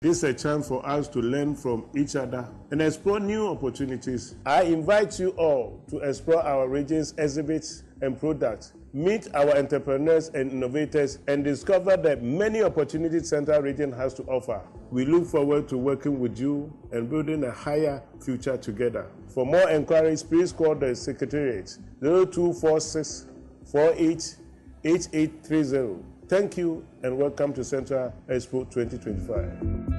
This is a chance for us to learn from each other and explore new opportunities. I invite you all to explore our region's exhibits and products, meet our entrepreneurs and innovators, and discover the many opportunities Central Region has to offer. We look forward to working with you and building a higher future together. For more enquiries, please call the Secretariat 0246 48 8830. Thank you and welcome to Central Expo 2025.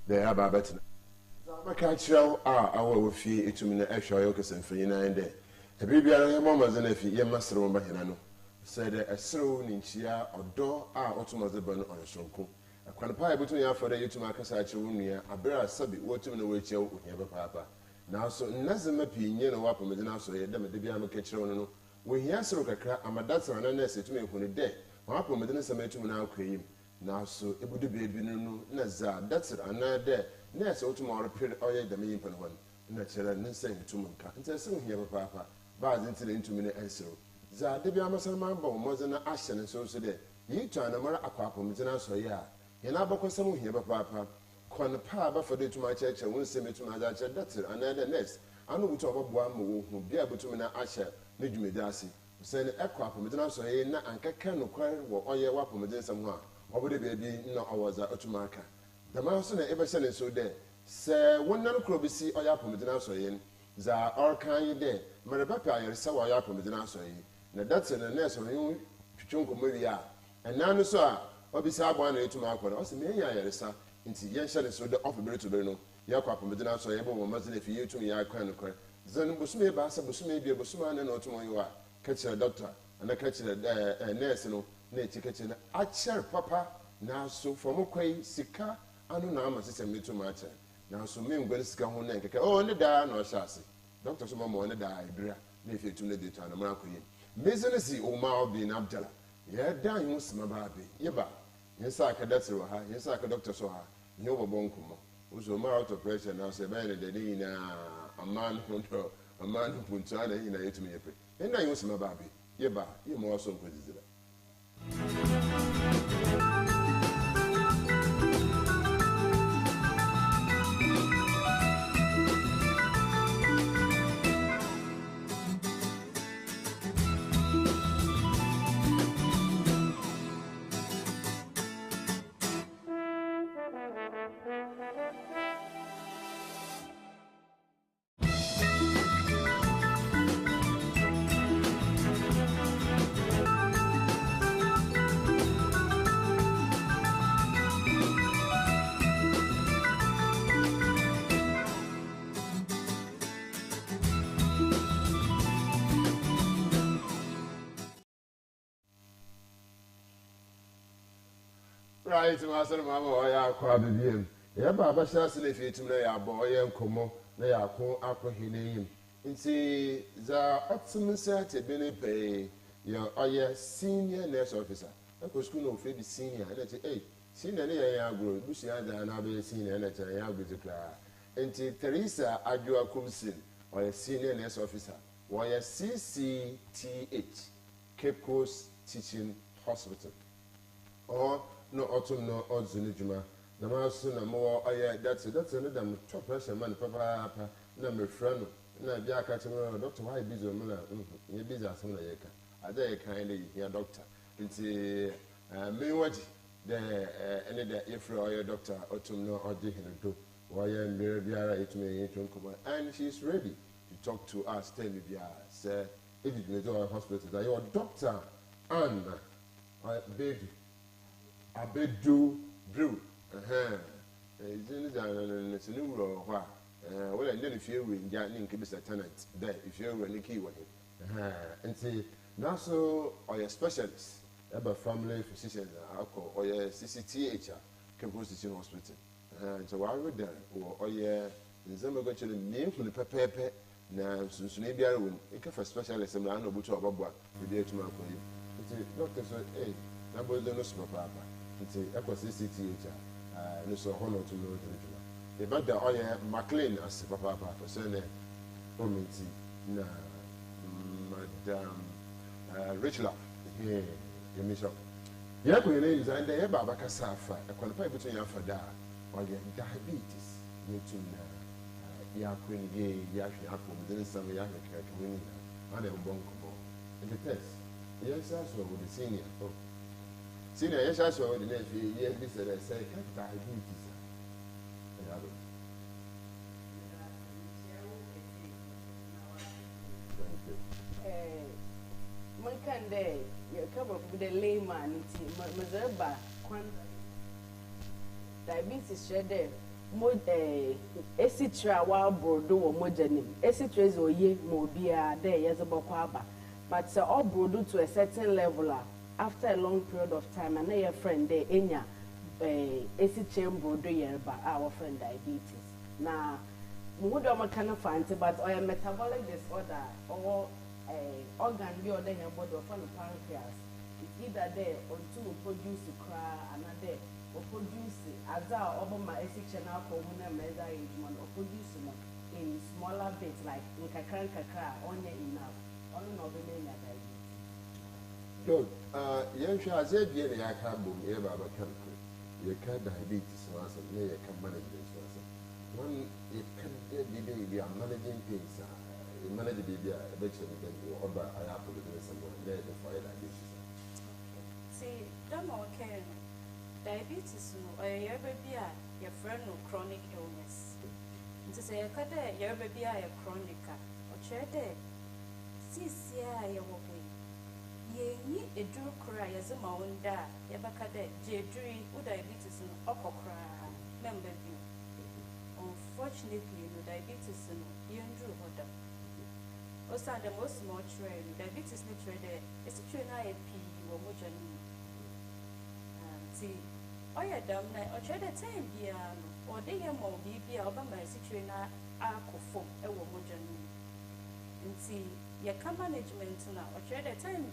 They have a better. I catch you our fee to me the extra yokes and free 9 days. A baby, I am almost an if you must remember Hinano. Said a slow ninchia or door are automatically on a strong. A qualify between you for the to my cassette near a bear subby, what to the way you never papa. Now, so nothing may be near a weapon with an answer, them at the Biama catcher. We hear so a crack, and my dad's an unnecessary to me when a day. Papa with an estimate to now cream. Now, so it would be no Nazar, that's it, another nurse or tomorrow period or the main one. Natural and saying to Munka, and says, here, papa, bars into me answer. Za, the Biamasan Mambo, more than an ashen and so today. You turn a more aquapum with an answer, yeah. You know, because some here, papa. Quan papa for the to my church and won't send me to my dad, that's it, another nest. I know which of one who be able to me asher, need me darcy. Send a aquapum with an answer, and can acquire or your weapon within someone. Or would it be no hours at Otumaka? The mouse ever sending so there. Say, one non crobisi or yapum with an answer in. Za or can you there? Marabapa, you saw yapum with an answer in. Now that's in a nest of you, Chunko Muria. And now, sir, or be Saban to Marco, or some Yarisa, into Yanshan so the offer to Berno. Yakapum with an answer, able Muslim if you to me, I can occur. Then Busme Bassa, Busme be a Busman and Otomo you are. Catch a doctor, and I catch a nurse, nature kitchen. I share papa now so from okay, Sika, I don't know my sister me too much. Now so me will scan one neck. Oh, on the die no chassis. Doctor Somo on the die, Bria, if you tune the time, Marco. Business, Omar being Abdallah. Yeah, dying was my baby. Yeba. Yes, I can that's her. Yes, I can doctor so her. You were bonkumo. Who's a more out of pressure now, say, man, a man who puts on in a to me. And I use my baby. Yeba, you more so good. Right, Master Mamma, I crowd him. Yeah, Baba Shas and if you to lay a boy and como, they are called Aqua Hinayim. And see, the optimum set a benny pay, your senior nurse officer. I could school no Phoebe senior, and that's eight. Senior, I grew, Lucy, and I'll be a senior, and I'll be declare. And Teresa Adua Kumsin, or a senior nurse officer, or a CCTH, Cape Coast Teaching Hospital. Or no autumn no odds in the Juma. The mouse no more. Oh, yeah, that's another top pressure man, papa, number friend. No, Jack, Doctor, why busy? You're busy as soon as you can. I dare kindly, your doctor. It's me what the any day if your doctor autumn no or digging do. Why and Biara it may come and she's ready to talk to us. Tell me, sir, if it may go to hospital, that your doctor, Anna, baby. Abedu Brew. It's a new role. Well, and then if you win, Janning could be a tenant there if you were Nicky with him. And see, now so, or your specialist, about family physician, alcohol, or your CCTH, Cape Coast Teaching Hospital. And so I would there, or your Zamba to the name from the Pepe. Now, since maybe I will, it can for specialist and I know what about what we did tomorrow for you. It's a doctor said, hey, number the nurse, Papa. It's a CCTH, no so honor to know the but the oil McLean as Papa for Sunday, Omiti, na Madame Richla, here, your mission. Yeah, we ladies and the Baba Casafa, a qualified between your father or your diabetes, you to Yaquin Gay, Yashi Apple, then some Yaka community, and a bonko. And the test, yes, also with the senior. Senior, yes, I saw the next year, this I say, diabetes. Man can they come up with a layman, Mazerba, diabetes shed there. Esitra wa brodo or mojanim. Esitra or ye mobia there, yes, about Quaba. But all brodo to a certain level. After a long period of time, and your friend there, Enya, Esitra brodo yerba, our friend diabetes. Now, would I kind of fancy, but or a metabolic disorder or organ be or then your body of the pancreas. It's either there or two will produce a cry, another or produce as our over my section alcohol measure or produce in smaller bits like kakra only enough. Only no diabetes. Good. Young Shaz, I can't boom, you have a country. You can't diabetes, you can manage this. One, it can be baby, I'm managing things. You manage the baby, I bet you or I have to do someone there to fight diabetes. See, don't okay. Diabetes, or your baby, your friend of chronic illness. To say, your baby, a chronic or chair there. See, your walking. Ye need a drew cry as a mound, Yabakade, Jedri, who diabetes and okra, member view. Unfortunately, no diabetes and Yandrew Hoda. Also, the most small train, diabetes trade is a train IP or Mojani. See, oh, yeah, damn, or trade a time, or they are more BB, Obama, Citrina, Arco, a Mojani. And see, your management now, or trade a time,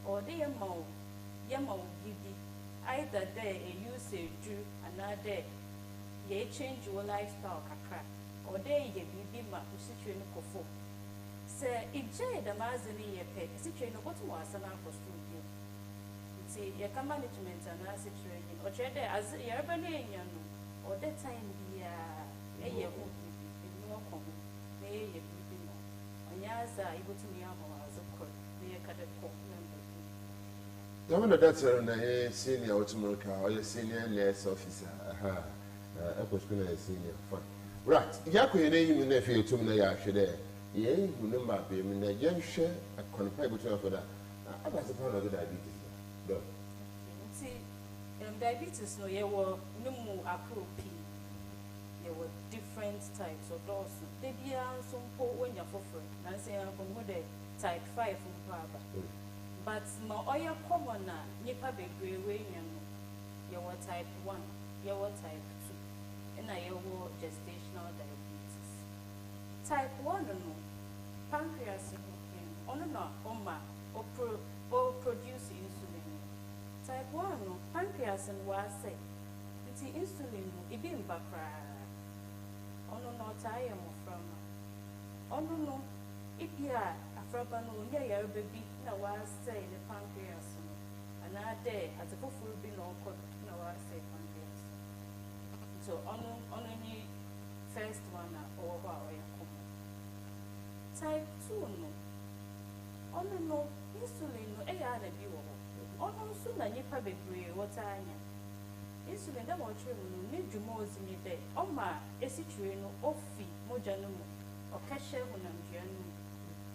or they are more, Yamo BB. Either there a usage do another. Ye change your lifestyle kakra or there ye be ma situation kofo say if jay the mazini ye pay situation what was an for studio see your management and situation or trade as ye urban or that time be a ye who no come may ye be no on yaza able to me as a court may a cut Governor, that's a senior automotive or your senior nurse officer. I was going to senior fun. Right, Yaku name in the field to me, I should there. Yea, remember being in a young share, a confide between for that. I was a part of the diabetes. See, diabetes, no, you were no more approved. There were different types of those. They be some poor when you're for free. And say, I'm from type 5 from Papa. But my oil commoner, Nipa be grey way, yɛwɔ type 1, yɛwɔ type 2, ɛna yɛwɔ gestational diabetes. Type 1 no, pancreas no, ɔno na ɔma produce insulin. Type 1 no, pancreas no wɔasɛ, nti insulin no, ebi mba koraa. Ɔno na ɔtaa yɛ mmɔfra ma. Ɔno no, ebi a afraba no ɔnyɛ yareba bi na wɔasɛ ne pancreas no, anaa dɛ adze foforɔ bi na ɔkɔ na wɔasɛ pancreas. So ɔno ni first one a ɔwɔ hɔ a ɔyɛ common. Type 2 no, ɔno no insulin no ɛyɛ ana bi wɔ hɔ. Ɔno nso na nipa bebree wɔtaa anya. Insulin dɛ wɔtwerɛ mu no ne dwuma ɔdzi ne dɛ ɔma esikyire no ɔfi mogya no mu ɔkɛhyɛ honamdua no mu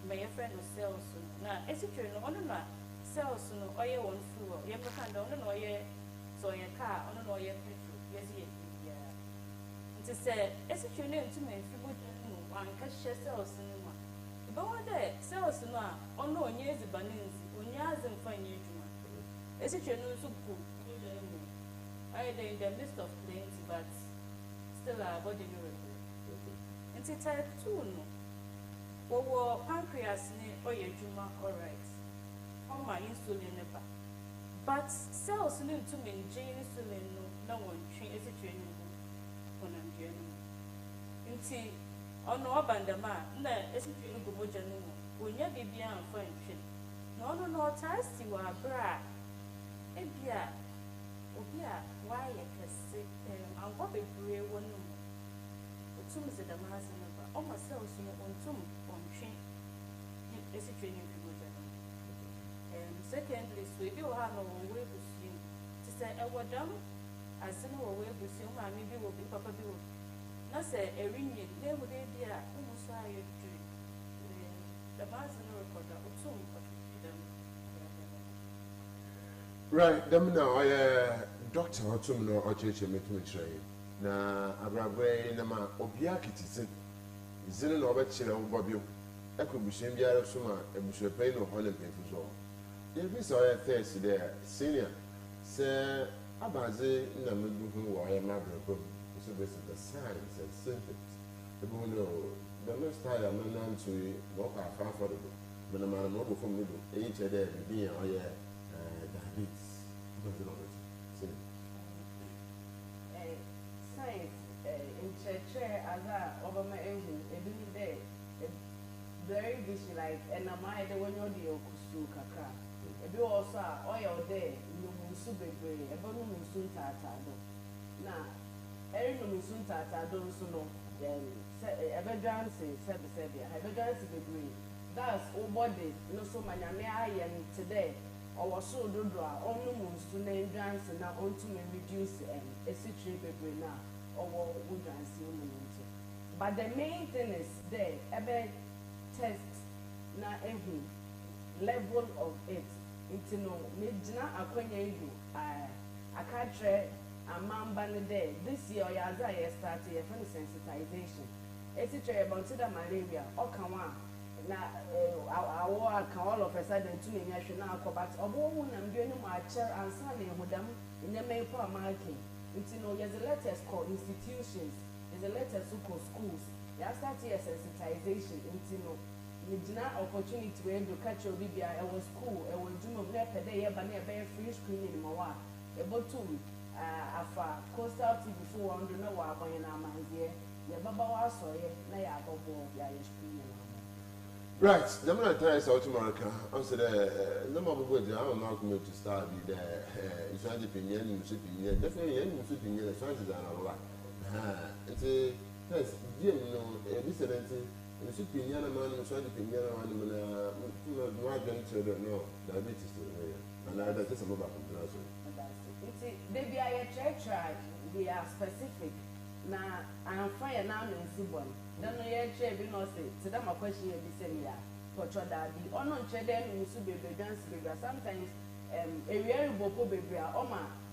ma yɛfrɛ no cells no. Na esikyire no ɔno na cells no ɔyɛ wɔn fuel yɛmɛka dɛ ɔno na ɔyɛ sɛ ɔyɛ car ɔno na ɔyɛ petrol yɛdze yɛ biribiara. Nti sɛ esikyire no ntumi mfi mogya no mu wankɛhyɛ cells no mu a ɛbɛwɔ dɛ cells no a ɔno ɔnyɛ edziban nzi ɔnyɛ adze mfa nyɛ adwuma. Esikyire no nso gu mogya no mu. Either in the midst of plenty, but still our body no regular. Nti type 2 no, wɔwɔ pancreas ne ɔyɛ adwuma alright. Ɔma insulin ne ba. But cells no ntumi ngye insulin no na wɔntwe esikyire no mu honamdua no mu. Nti ɔno ɔba ndɛm a na esikyire no gu mogya no mu ɔnya biribiara mfa ntwe. Na ɔno na ɔtaa si wɔ abere a ebia obi a wayɛ kɛse ankɔ bebree wɔ no mu otum dze dɛm ase no ba ɔma cells no ɔntum ɔntwe esikyire no mfi mogya no mu. Secondly so ebi wɔ ha na wɔwɔ ebusua mu te sɛ ɛwɔ dɛm ase no wɔwɔ ebusua mu maame bi wɔ bi papa bi wɔ na sɛ ɛrinye na ehu dɛ bi a ɔmo so ayɛ dwere dɛm ase no rekɔda otum ɔtwe dɛm. Right, them now I Dr. Hotum no Ochiche Metumitray. Na Abrabre Nama Obiakiti Zin no Obachira Bobby. Echo Bushim Biara Suma, a Bushapain or Honey Paper. If we saw a face there, senior, Sir Abazi Namabu or Mabra, so this is the signs and symptoms. The Bruno, the most high I'm known to walk out far for the book, but I'm a mobile from middle, age a day, being or diabetes. Science in church as a Obama engine, a doing day, very busy like, and I'm I the one you're the Okusu Kaka. A do also oil day, you musu baby, a bonu musun tata. Now, Erin musun tata don't so know, then ever dance, said the Sabia, have a dance baby. That's all body, no so many and today. Or so do draw on the moons to name dance and now on to reduce a situation baby now or would dance in. But the main thing is there, ever test na every level of it. It's no Midna Aquanya. I can't try a man banner there. This year, I started a funny sensitization. It's a about malaria or Kawan. Na our all of a sudden to me national but obo na mbie no ma chair ansa na ehudam in the main for marking. It's no there's a letters called institutions, there's a letters called schools. There start here sensitization into no Midna opportunity where to catch your bibia I was school I was doing a per day but near very free screening mawa. About to afa coastal TV before on the no wa boy na manzie. Ya baba wa so ye na ya bobo ya screening. Right, the man tries out to America. I'm saying, no more good. I'm not going to start with the Israeli opinion, Musipian, definitely, and Musipian, the chances are a lot. It's a test, you know, a dissident, Musipian, a man, Israeli opinion, and my grandchildren know diabetes to the way. And I just about it. Baby, I church, they are specific. Now, I'm fine now in Sibon. Then I share be no say. So that my question is the same here. Portrait daddy. On trade then you should be dance baby. Sometimes a real bopo baby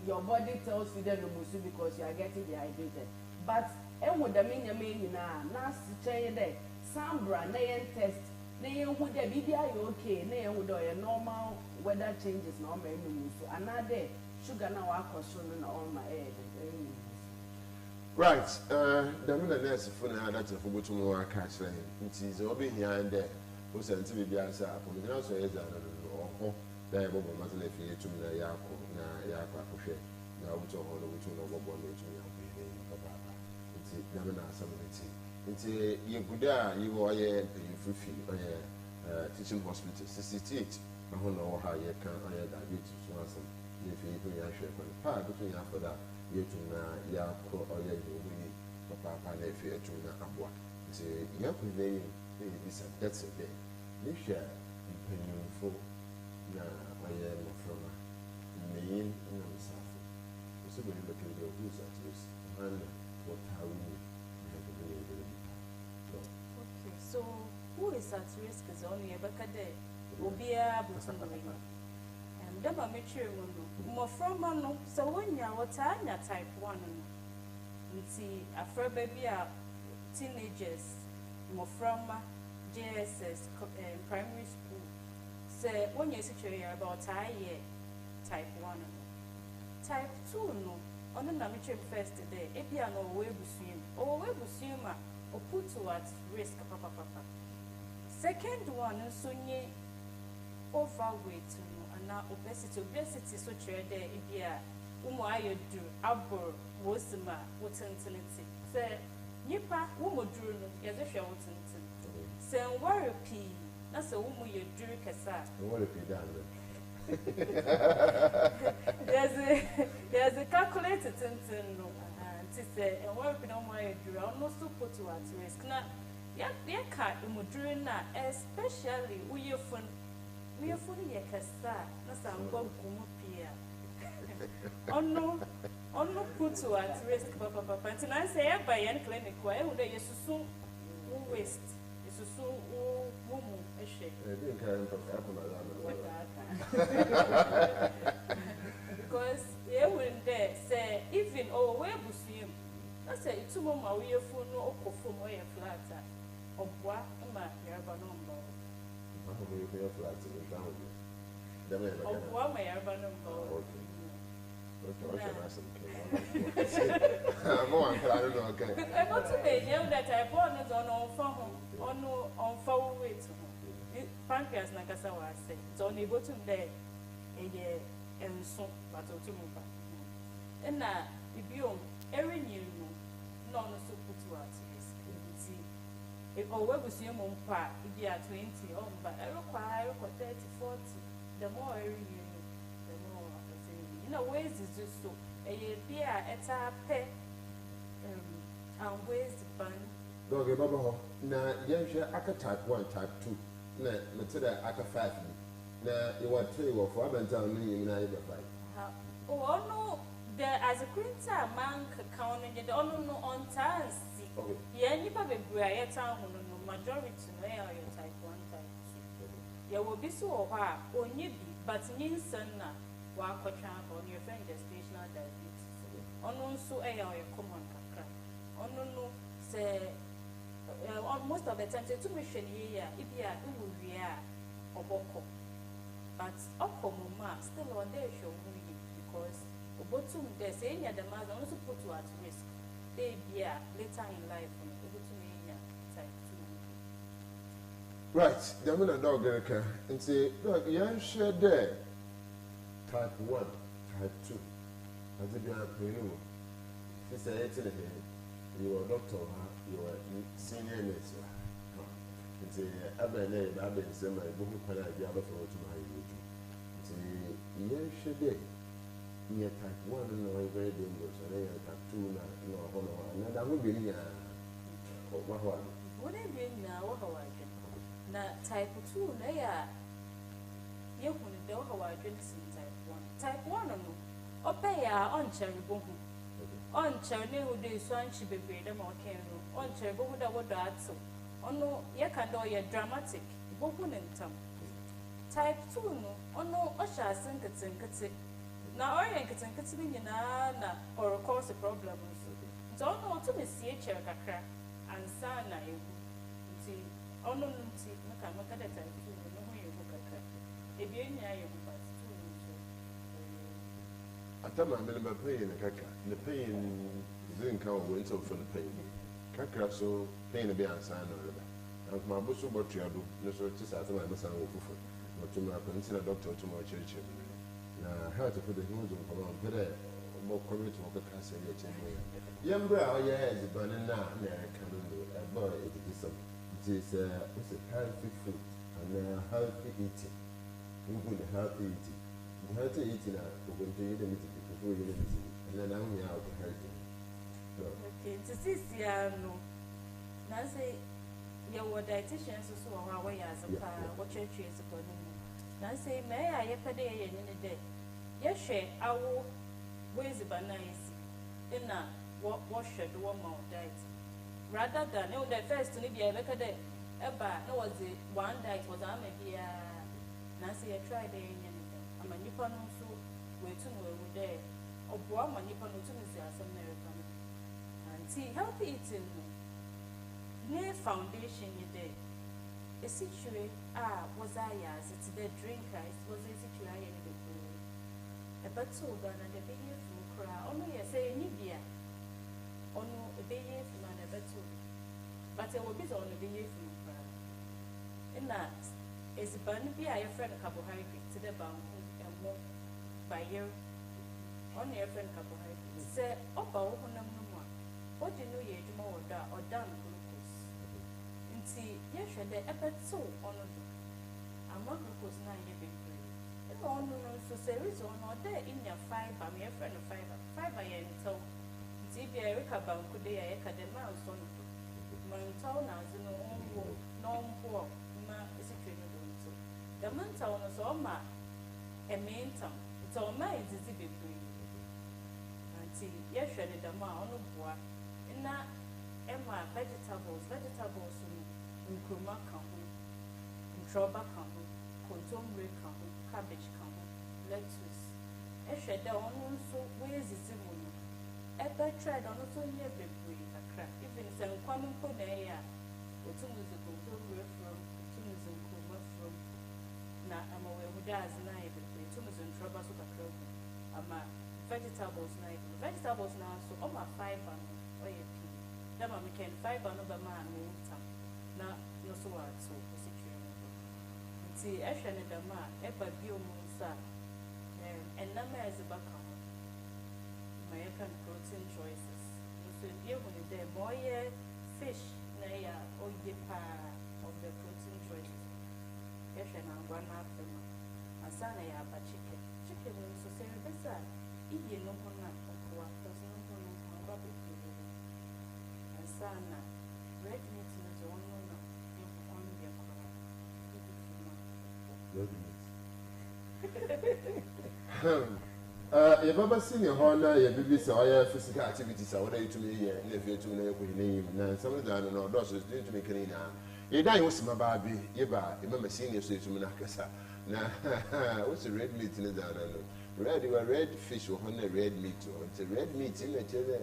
your body tells you that you must because you are getting dehydrated. But would the mean you mean now? Now say there. Some brand test na yɛhu dɛ biribi ayɛ okay na yɛhu dɛ ɔyɛ normal weather changes na ɔma ɛnum nso anaadɛ sugar na wakɔ so no na ɔma ɛnum nso. Right, dɛm na nurse fo na adakye fo botum wɔ aka kyerɛ nti sɛ ɔbɛhia dɛ wo sɛ nti biribi asa apɔmgyina so yɛ dza no ɔho da yɛ bɔbɔ masala fi yɛtum na yɛakɔ akɔhwɛ na wotu hɔ no wotu na ɔbɔbɔ no wotum yɛ akɔhwɛ yi papaapa nti dɛm na asɛm no nti yɛguda a yɛwɔ ɔyɛ mpanyimfo fi ɔyɛ teaching hospital 68 ɛho na ɔwɔ ha yɛka ɔyɛ diabetes so asɛm yɛfi yɛpɛ yɛahwɛ kwan paa bɛtum yɛ afɔda yɛtum na yɛakɔ ɔyɛ yɛwɔ yi papaapa na ɛfi yɛtum na aboa nti yɛakɔhwɛ yi bisa that's a day ne hwɛ mpanyimfo na ɔyɛ mmɔframma mmeyin na nsafo nso bɛni bɛkɛ who is at risk and what how we Okay, so who is at risk is only Ebekade, Obia Butunui. And Dama Mitchell, mmɔframma no, so when you are type 1, see a fair baby teenagers, mmɔframma, JSS, primary school. Say when you're situated about type 1. Type 2 no, on the Namitre first day, Ebia no way busum, or way busuma, or put towards risk, papa. Second one, so ye overweight, and now obesity, so chair there, Ebia, ayo do, abor, wosima, wotentinity. Say, Nipa, drew no, yes, if you're wotentin. Say, worry pea, that's a woman you drew kasa. What if you done? There's a calculated thing no to say and what no more do almost to put to at risk now yeah cat during that especially we are funny a casta that's a bomb on no put to at risk papa and I say by any clinic where would they so waste so woman a shake because you wouldn't there say even where busum. I say it's a moment we have phone no phone or a flat or what am I your number? Of what my urban number? I want to be young that I born is on four weight. Pancreas Nakasawa said, it's only bottom there a year and so, but to move back. And now, if you every new no so put to at risk. See, if our web was your mom part, if you are 20, but I require 30, 40, the more every year, the more you know, ways is just so a year at a pay and ways the bun. Dog, Baba, now, yes, I type 1, type 2. Na matada aka 5 na you 3 or 4 abenta me na ibe 5 oh no there as a printer man count and the no on time see yeah nipa bebre aye town no majority no ya type 1 type 2 ya wo bi so ho a onye bi but nyinsan na wa akotwa on your friend gestational diabetes ono nso ya common kakra ono no say most of the time, say, 2 mission here, if you are doing or boko. But Okomuma still on there show because Obotum they say the mother also put you at risk. They be later in life type 2. Right, the minute dog and say, look, you share there type 1, type 2. As if you are playing. It's a here. You are doctor, you are senior nurse. It's a name, I've been saying my book, and I be able to my YouTube. It's a year should day. Near type 1 no very dangerous, and then type 2 no honor, and that would be near what would it be now? Now, type 2, they are you couldn't know how I drink type 1. Type 1 no, or pay on cherry boom. On cherry who do so and she be them or can on cherry who would that so. Oh no, you can do your dramatic, bookun in time. Type 2 no, oh no, Osha sink it. Now, I ain't getting or cause a problem. Don't know to me see a chair and sana. See, ono nti maka da type 2 no ho yɛ kakra ebi enya yɛ but 2 nso atama me no pain na kaka ne pain zinka wo nso for the pain kakra so pain be ansa no reba and ma bo so botuado no so ti sa atama me san wo fufu no to ma ko ntina doctor to ma chirichi na health for the human on come better mo community mo kaka say ye chemo yembra o ye head ban na kan no about it is it's a healthy food and healthy eating good healthy eating healthy eating na ko ko nte yede miti ko yede miti na na hu ya ko healthy okay to see no na say ya wo dietitian so so wa wa ya zapa wo church is ko no na say me ya ye pede ye ni de ye hwe awo boys banais ina wo hwe do wo ma diet rather than no the first ni bia be kede eba no was the one diet was am bia na say you try the yen ama nipa no so wetu no we there obo ama nipa no tu nsi asem na repa no anti healthy eating ne foundation ni there a situation was I as it's the drinker it was a situation in the pool a battle done and the baby from cry ono ye say ni bia ono a baby from an a battle but it will be on the baby from cry in that is ban be a friend carbohydrate to the bound and more by year on your friend carbohydrate say opa wo nam no mo what do you know ye djuma or down glucose nti ye hwe de ebeto ono do ama glucose na ye bebre e ono no so series ono de in your fiber me friend fiber ye nto nti bi e ka banku de ye ka de ma so no man taw na zino onwo no mpo ma isi twene do nto the man taw no so ma e mentam so ma izizi bebre nti ye hwe de da ma ono boa na ema vegetables no nkruma kan ho ntroba kan ho kontomre kan ho cabbage kan ho lettuce ehwe da ono nso we zizi mu no ebe try da ono so ye bebre kakra even se nkwam nko na ya otumuzi kontomre from otumuzi nkruma from na ama we hu da azna ye bebre otumuzi ntroba so kakra ama vegetables na so oma fiber no oye dama me can fiber no ba ma me tam na no so wa so situation nti ehwe ne dama e ba bio mu sa na ma ez ba ka my can protein choices so you when there boy fish na ya oye pa of the protein choices ehwe na ngwa na afema asana ya ba chicken so say besa iye no ho na okwa because no ho no ba be sana red meat na zo no no on the kora ye baba senior ho na ye bibi se oya physical activities a wona yitumi ye na efi etum na yeko hine na some da no do so do me kani na ye dan wo sima ba bi ye ba e mama senior so etum na kasa na what's the red meat na da no red fish ho na red meat o it's red meat in the chele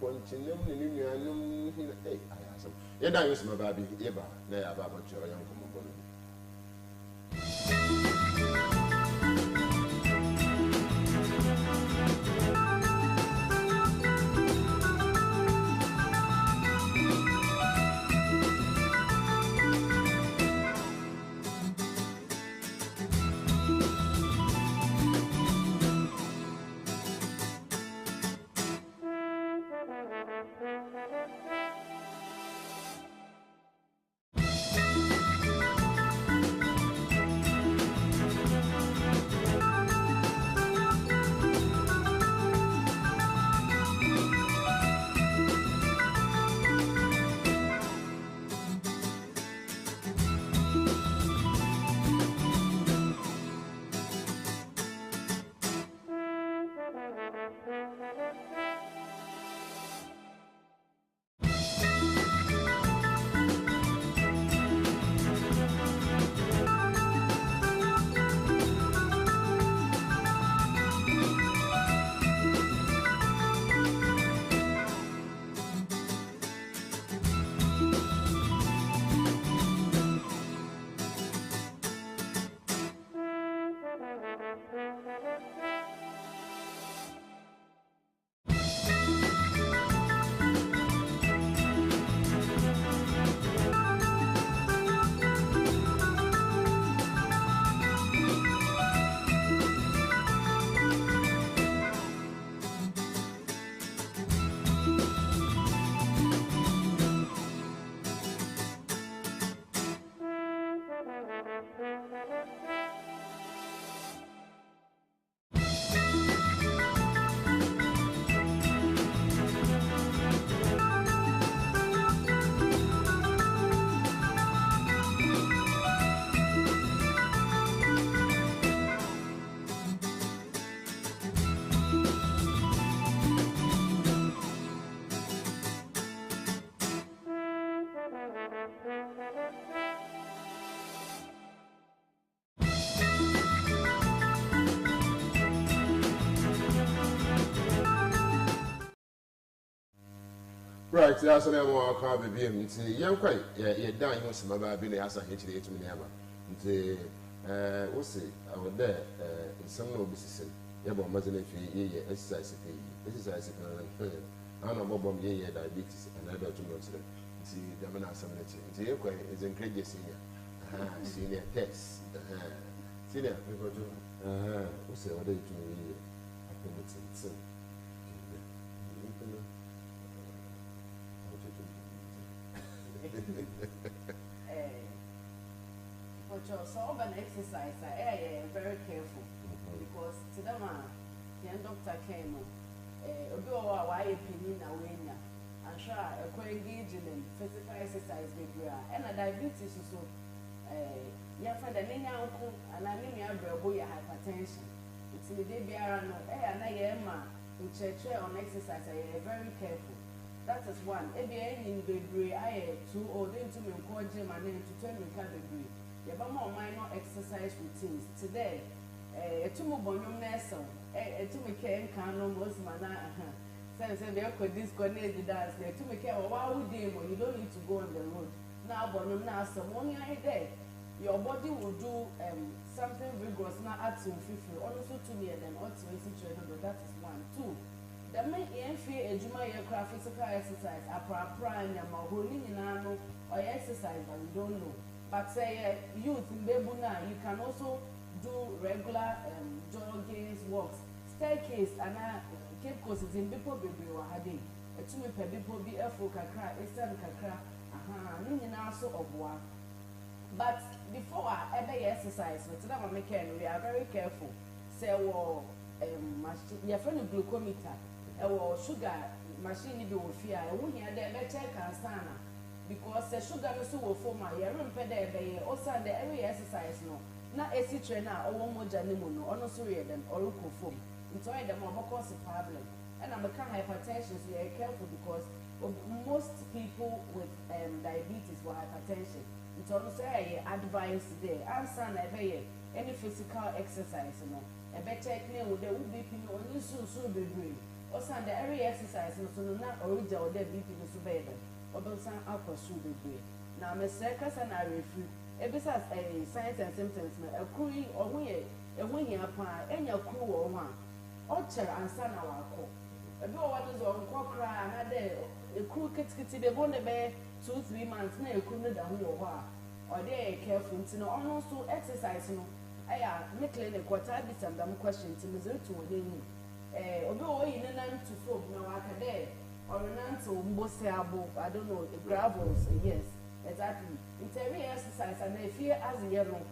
Continue in your hey, I ask him. Yeah, I use my baby, Eva, they are about your young woman. Right, that's an more car baby. Young quite, you're dying with some about being as I hate you to me ever. We'll see, I would there, in some no business. Yeah, but mother, if you exercise, exercise, I know Bob, diabetes, and I don't know. See, the man has some is incredible senior. Senior test. Senior, we go to, what's the other to me? So urban exercise, I very careful because to them, the doctor came. Why opinion away now? I'm sure a engaged in physical exercise and a diabetes so. Yeah, for the many uncle and I mean, hypertension. It's in the day and I am in church on exercise. I am very careful. That is one. ABA in the I two or then to me call gym and then to turn me category. You have more minor exercise routines. Today, a two more nestle, a two McCain can almost mana. Since they could disconnect the dance, they to make a wow day when you don't need to go on the road. Now, Bonum now, some 1 year day, your body will do something rigorous now at some 50, also 2 years and also situation, but that is 1. 2. The main fee a Juma aircraft physical exercise, a prime, a holding in or exercise, but we don't know. But say youth in Bebuna, you can also do regular jogging, walks, staircase, and Cape Coast is in Bipo Baby or Hadi. A 2 per Bipo BFO Kakra, Eastern Kakra, Nini also of one. But before I ever exercise, we are very careful. Say, well, your friend of glucometer, or sugar machine, you will fear, I won't hear the better cancer. Because the sugar is so for my room pede also the every exercise no na esi trainer or more janimu no or no sorry them or local foam. It's why the more cause problem. And I'm a hypertension, so you're careful because most people with diabetes or hypertension. It's also advice there. Answer any physical exercise, you know. A better clear with the BP only so be brave. Also the every exercise so not original the BP so better. Obensan akwasu bebe na meseka sa na refu ebisa signs and symptoms na akuri ohun ehun apa enya kuru wo ho a ocher ansa na wako ebe o wadu zo nkokra na de ekuru kitikiti be bo ne be 2-3 months na ekuru no da ho wo ho a o de careful ntino ono so exercise no aya me clinic water be some question to me to woni obi o yi na to fob na waka de or I don't know, gravels, yes, exactly. It's every exercise, and if you as a yellow,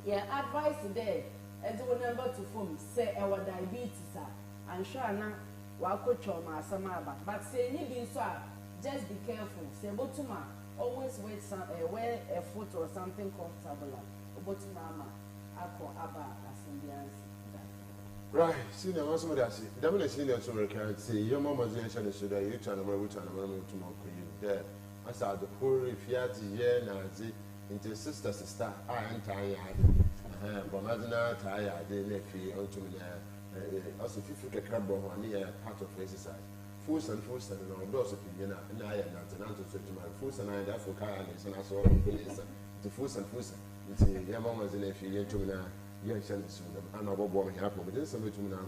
yeah, advice today, as the number to form, say our diabetes, and sure now, Wako Choma, Samaba, but say, you so, just be careful, say, Botuma, always wear a foot or something comfortable, Botuma, Ako, Abba, as in the answer. Right, see the most of that. Definitely see the so can say your mama's nation so that you turn around to more there. I saw the poor Fiat year Nazi into sister, I am tired. But Madonna tired, they left you on to me. Also, if you can one year part of exercise. Fools and those opinion, and I am not an answer to my fools and I therefore carry and I saw the fools and fools. It's your mama's in a few years to me now. Yes, and our boy happen, but there's somebody to me now.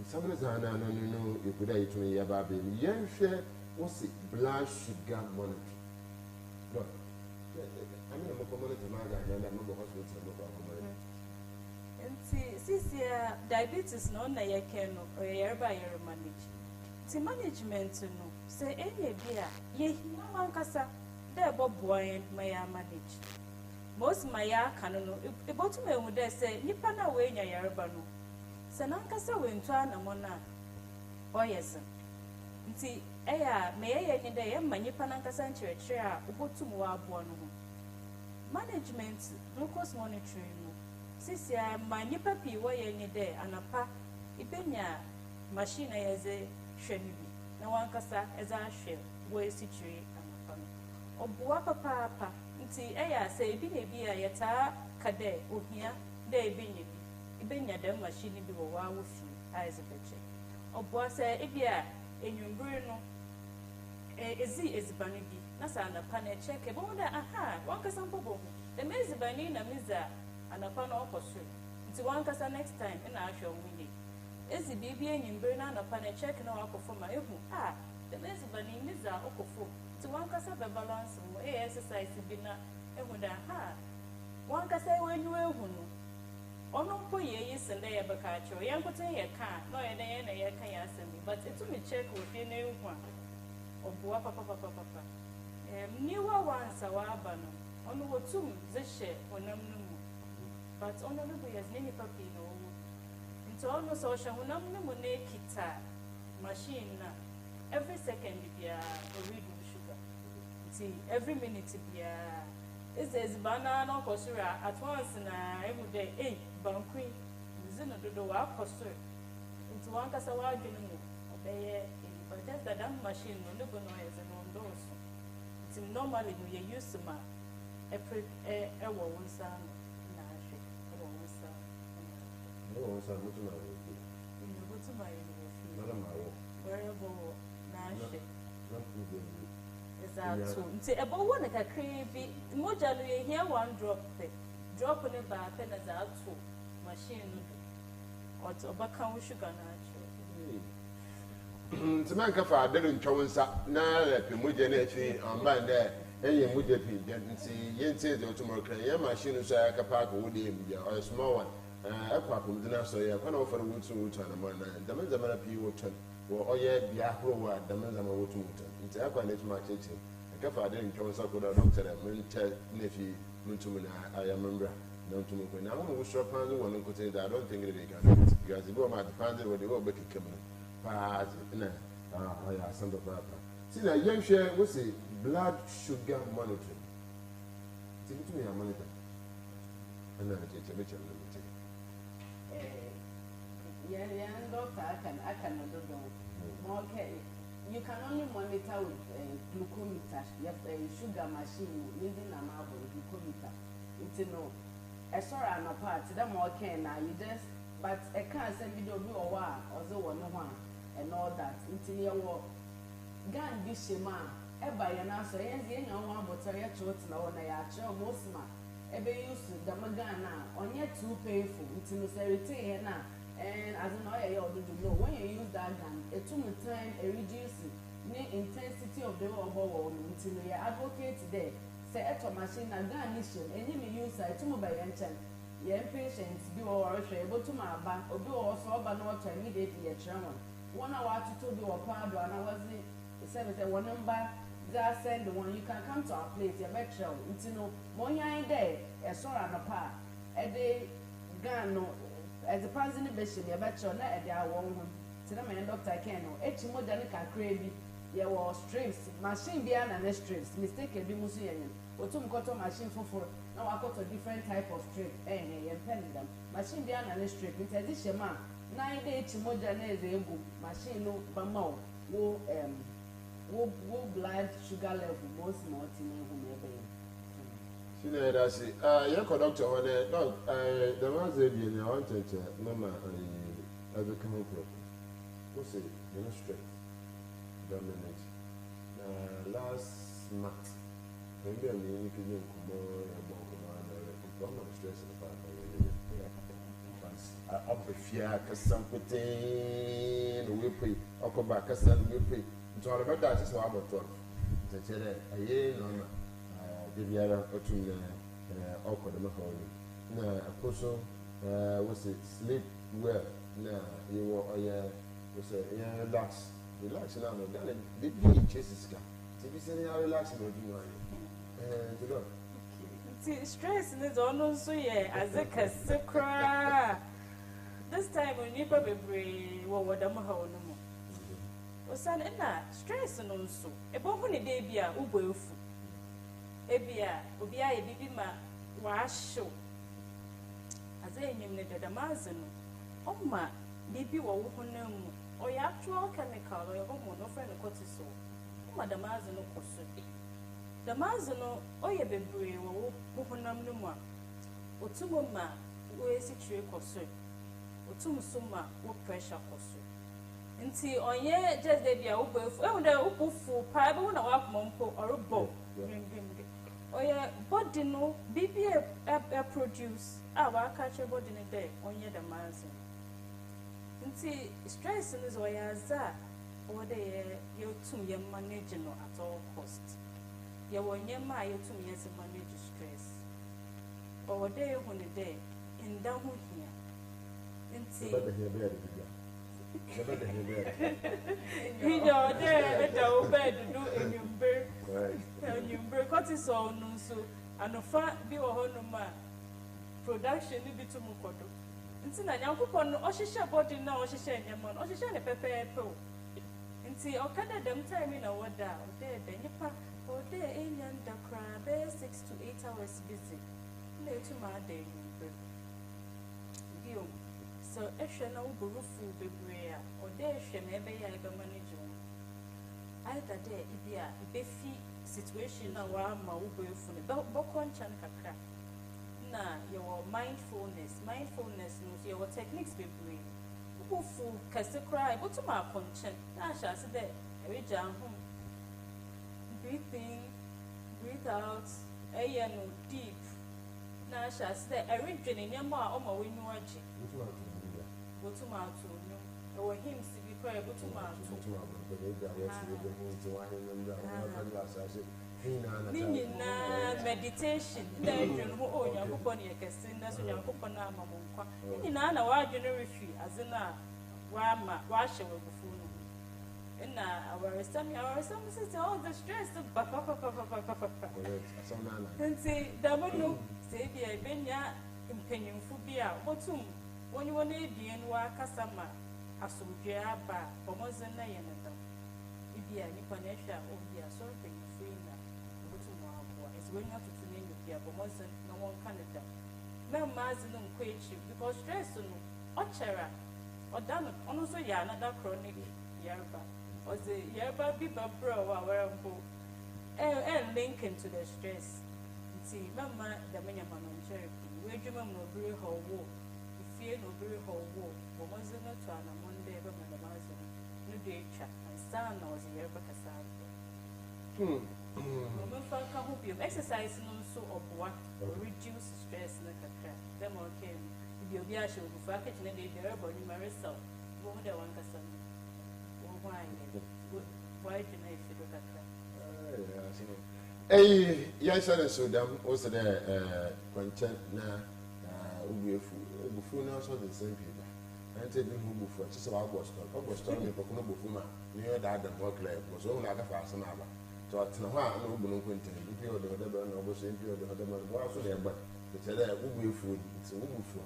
Some of the no, you could eat me about baby. Yes, what's it? Blood sugar monitor. But I mean, I'm a community man, and I'm not a hospital. And see, diabetes no na ye can or yerba yer manage. The management no say any beer, ye no one cassa, there Bob boy may manage. Most Maya canono, a bottom would they say, Nipana way near Yarabano. Sanankasa went to an amona. Oh, yes, see, may I any day, Manipanaka Sanctuary chair, Ubotumwa Bono. Management, glucose monitoring. Sisia, my nipapi way any day, and a pa, Ibenia, machine as a shemibi. No one cassa as a shell, way situate and a pan. O Buapa papa. Nti say bi na bi a yeta kade ohia da ibenya dem machine bi wo wa wo fi aize beche obo say e bi a enwumbere no ezibani bi na sa anapa na check e bo da aha wan kasa mpobo the ezibani na miza anapa na okoso nti wan kasa next time na ahwe onye ezibi bi enyimbre na anapa na check na wakofo ma ehu the ezibani miza okofo nti wan kasa be balance mo exercise bi na ehu da wan kasa wenyu ehu no ono mpo ye sende ye beka cho ye nkoten ye ka no ye den ye na ye ka ya sende but it me check wo fi na ehu obuwa papa niwa wansa wa aba no ono wotum zehye honam no mu but ono no bo yes nini papi no wo nti ono so hye honam no mu na ekita machine na every second bia o read sugar nti every minute bia is bana no kosura at once na every day bankui zino dodo wa kosura nti wan kasa wa adwene mu obeye but just that machine no go no is no those it's normally we use to ma wo wonsa na ahwe wo wonsa mo to na wo where bo na ahwe na problem exactly nti ebo wo na kakri bi moja no ye here one drop ne ba pe na za to machine no do or to baka wo sugar na ahwe ntima nka fa adere ntwonsa na lepe moje na afi amba nde enye moje pi nti yente de otumoro kan ye machine so ya kapa ko wode em bia or small one akwa ko mudina so ya kwa na ofere wutu na ma na damanza mara pi wutu wo oye bia horo wa damanza ma wutu nti akwa na tuma cheche nka fa adere ntwonsa ko da doctor menche na fi mutum na ayammbra na mutum ko na mo wo sure pan wo no ko te I don't think they can because if you ma depend wo de wo be kekam na ya sando papa see na yen share we say blood sugar monitoring tibitu ya monitor ana je me chama yeah doctor I can do okay you can only monitor with glucometer sugar machine using an glucometer it's no sorry no part that more can now you just but I can't send video or what also one and all that until you walk gan bi shema eba ya na so yenzi enya nwa bottle ya chot na wona ya cho mosma ebe use the magana onye too painful until no serity na and as an oil you do know when you use that gun it too time reduce the intensity of the overall until you advocate there say eto machine na gun mission enye me use it too by yenchen ye patients bi o hwe ebo too ma ba obi o so ba no to immediately ye chama one hour to be or part and I was the 7 number that send the one you can come to our place your metro it's no one in there a sort of a part a day gun as a person in the bishop your metro not at their one to the man doctor can know it's more than a crazy there was strips machine behind and strips mistake be musuyan or two cotton machine for now I got a different type of strip and pen them machine behind and strip it's addition man 9 days moja na ego machine no bama wo blood sugar level most in ego mebe sina da si ya ko doctor one dog the man say bi na want to mama as a common problem who say you know stress dominate last month maybe I'm in the kumo ya bongo na problem stress in the back up fear kasampete no we pay okoba kasan we pay to all about that is what about to chere aye no na de biara otum na okoda ma ho na akoso was it sleep well na you was relax na no dale big chases ka ti say na relax no do no to do stress is almost so as a casacra. This time when you probably what the Mahono. Was son and that stress and also a bone day be a ubofu. Ebia, Ubia, a bibima, wash show. As I named the Mazano. Oh, ma, baby, or who or your actual chemical or your home, no friend of cortisol. Madame Mazano cosu. The Mazano, or your baby, or who no more. Or two more, who is it true cosu. Otum suma wo pressure koso Nti onye just dey bia ubofu e wonder ubofu pa be wona wa kompo or bo oye body no bibi e produce wa catch body no dey onye the manzo nti stress is oya za o dey you tum ye manage no at all cost ye wonye ma you tum ye manage stress o dey hu ne dey nda hu hia nti you know, the bed do and you break cortisol no so and no fa be or no production ni bitu mukodo nti na nyankopon no ohihye body na ohihye nyama no ohihye ne pepepe o nti okada dem time na woda o de nipa o de enya ndakra be 6 to 8 hours busy na etuma da you bio so ehwe na uburufu bebre a o de ehwe na ebe ya ebe manage o either there ibia befi situation na wa ma uburufu ne boko nchan kakra na your mindfulness no your techniques bebre ubufu kase cry but ma konchen na sha se de ereja ho breathe in breathe out eya no deep na sha se de ereja ne nyama a o ma we nu age Botumato no or him to be cry botumato meditation then ho o yakopon ye kese na so yakopon na amamonkwa ni na wa adwene refi azena wa ma wa hye wagufu no na our some say all the stress nti da bono se bia benya mpanyimfo bia botum when you want to be in work, Casama, a soldier, bar, or more than I am. If you are Nipanesha, or be a sorting free now, it's going out to name you here, but more than no one Canada. No Mazin and Quachi, because stress on Ochera or done also another chronic yerba, or the yerba biba bro, our and linking to the stress. See, Mamma, the Miniman on Cherry, where you will bring her war. No very whole war, but was it not on a Monday, but my Amazon, no day chat, and son was a year back aside. I hope you exercise no so of what or reduce stress like a crap. Them all came. If you'll be a show before I catch an day, there, but you marry self. Won't there one person? Why do you look at that? Hey, yes, I saw them also there, content now. Bufu na so the same people and take them who bufu just about Boston me kono bufu ma near that the work like was all like a fast na ba so at na ha no bu no kwente if you the other no go say if you the other man go so there but the tell that bufu it's bufu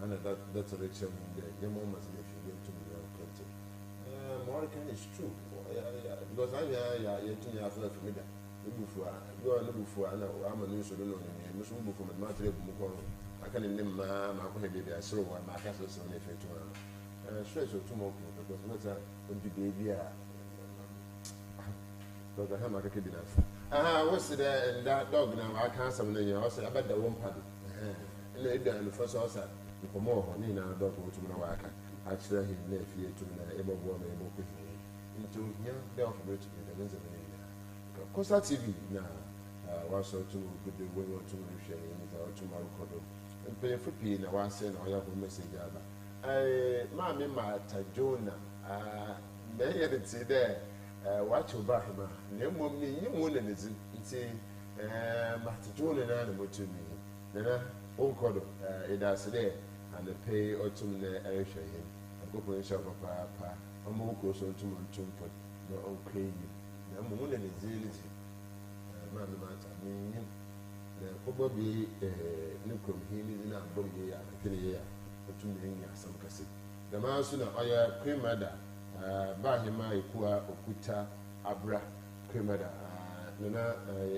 and that's a reaction there the moment if you get to me kwente more can is true because I you think you have to me that bufu go no bufu na am no so no no so bufu ma tell bu ko I can't name my baby. I saw my castle on the fate. Stress or too much because matter when the baby because I have my cabinets. What's there and that dog now? I can't summon you. I said, I bet the one party. And the first also, for more honey now, dog go to Nawaka. Actually, he left here to the able woman able quickly into here. They offer to be the Lindsay. Costa TV now was also good the way to share tomorrow. And pay for P in a one cent or your message. Mammy Marta Jonah, may edit say there, watch your back, no more me, you won't say, Marta Jonah and animal to me. Then, Uncle, it does there, and the pay or to the Irish him. A good shop of Papa, a more goes on to Montumpo, no own claim. The moon and his illicit. Mammy Marta, meaning. Probably Nicom, he is in a body, a year, or 2 million some cassette. The mouse, I cremada, Bahima, Ikua, Okuta, Abra, cremada, Nana,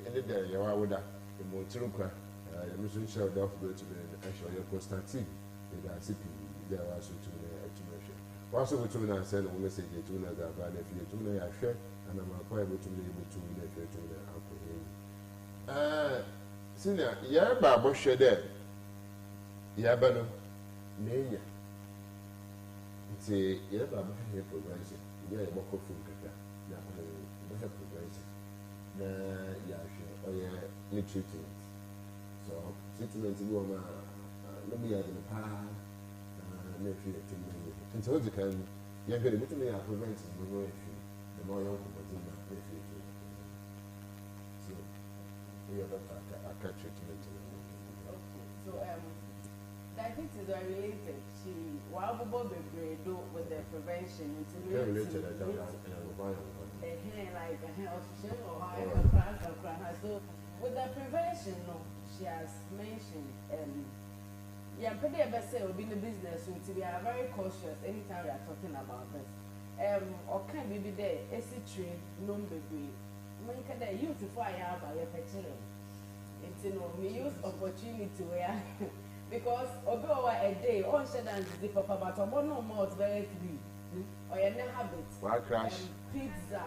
ended there, Yawada, the Monturuka, the Muslim shall go to the actual Constantine, with our city, there was to the also, we told us, send a message to another value if you do not share, and I'm quite able to be able to relate to the alcohol. Senior, Yarba Boshe there. Yabano, Naya. See, you have a progression. You have a book of food. You have progression. Or nutrition. So, treatment is one. Let me have the power. Maybe until you can, you're going to me a prevention. The more young people, so we have a catch treatment. So, diabetes are related. She while do with the prevention Related, like oxygen or so with the prevention, no, she has mentioned yeah, pretty best say be in the business so we are very cautious anytime we are talking about this. Or can we be there, tree, no baby. When can they use before I have a picture? It's we use opportunity where because although a day on Shadan is the papa, but about no more very three. Or your habit. Why crash? Pizza.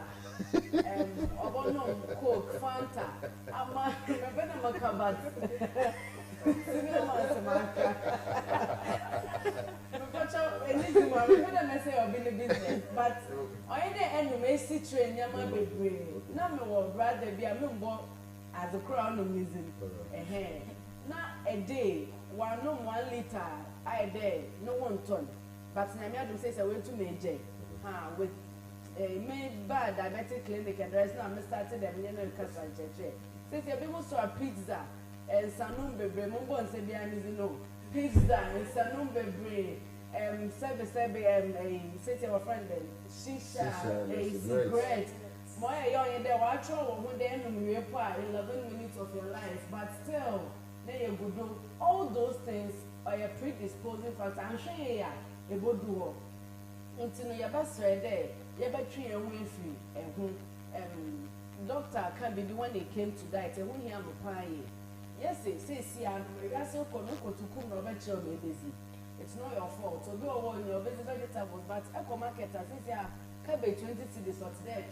About no Coke, Fanta. I'm remember my business, but I end may see train Yama baby. No more rather be a member as a crown of music. Not a day, 1 liter, I day, no 1 ton. But Namia says I went to Major with a made bad diabetic clinic and there's now started a millionaire castle church. Since you're able to a pizza. And Sanum Bebre, Mumbo and Sebian is no pizza, and Sanum Bebre, service, a city of a friend, Shisha, a cigarette. Moya young, there were trouble when they end 11 minutes of your life, but still, they would do all those things are a predisposing factor. I'm sure you are a good duo. Until your best right there, your battery and win free, and doctor can be the one they came to die, and when you have a pie. Yes, see, I'm so to come over busy. It's not your fault. So go on your busy vegetables, but eco market as if you cabbage 20 cities or today.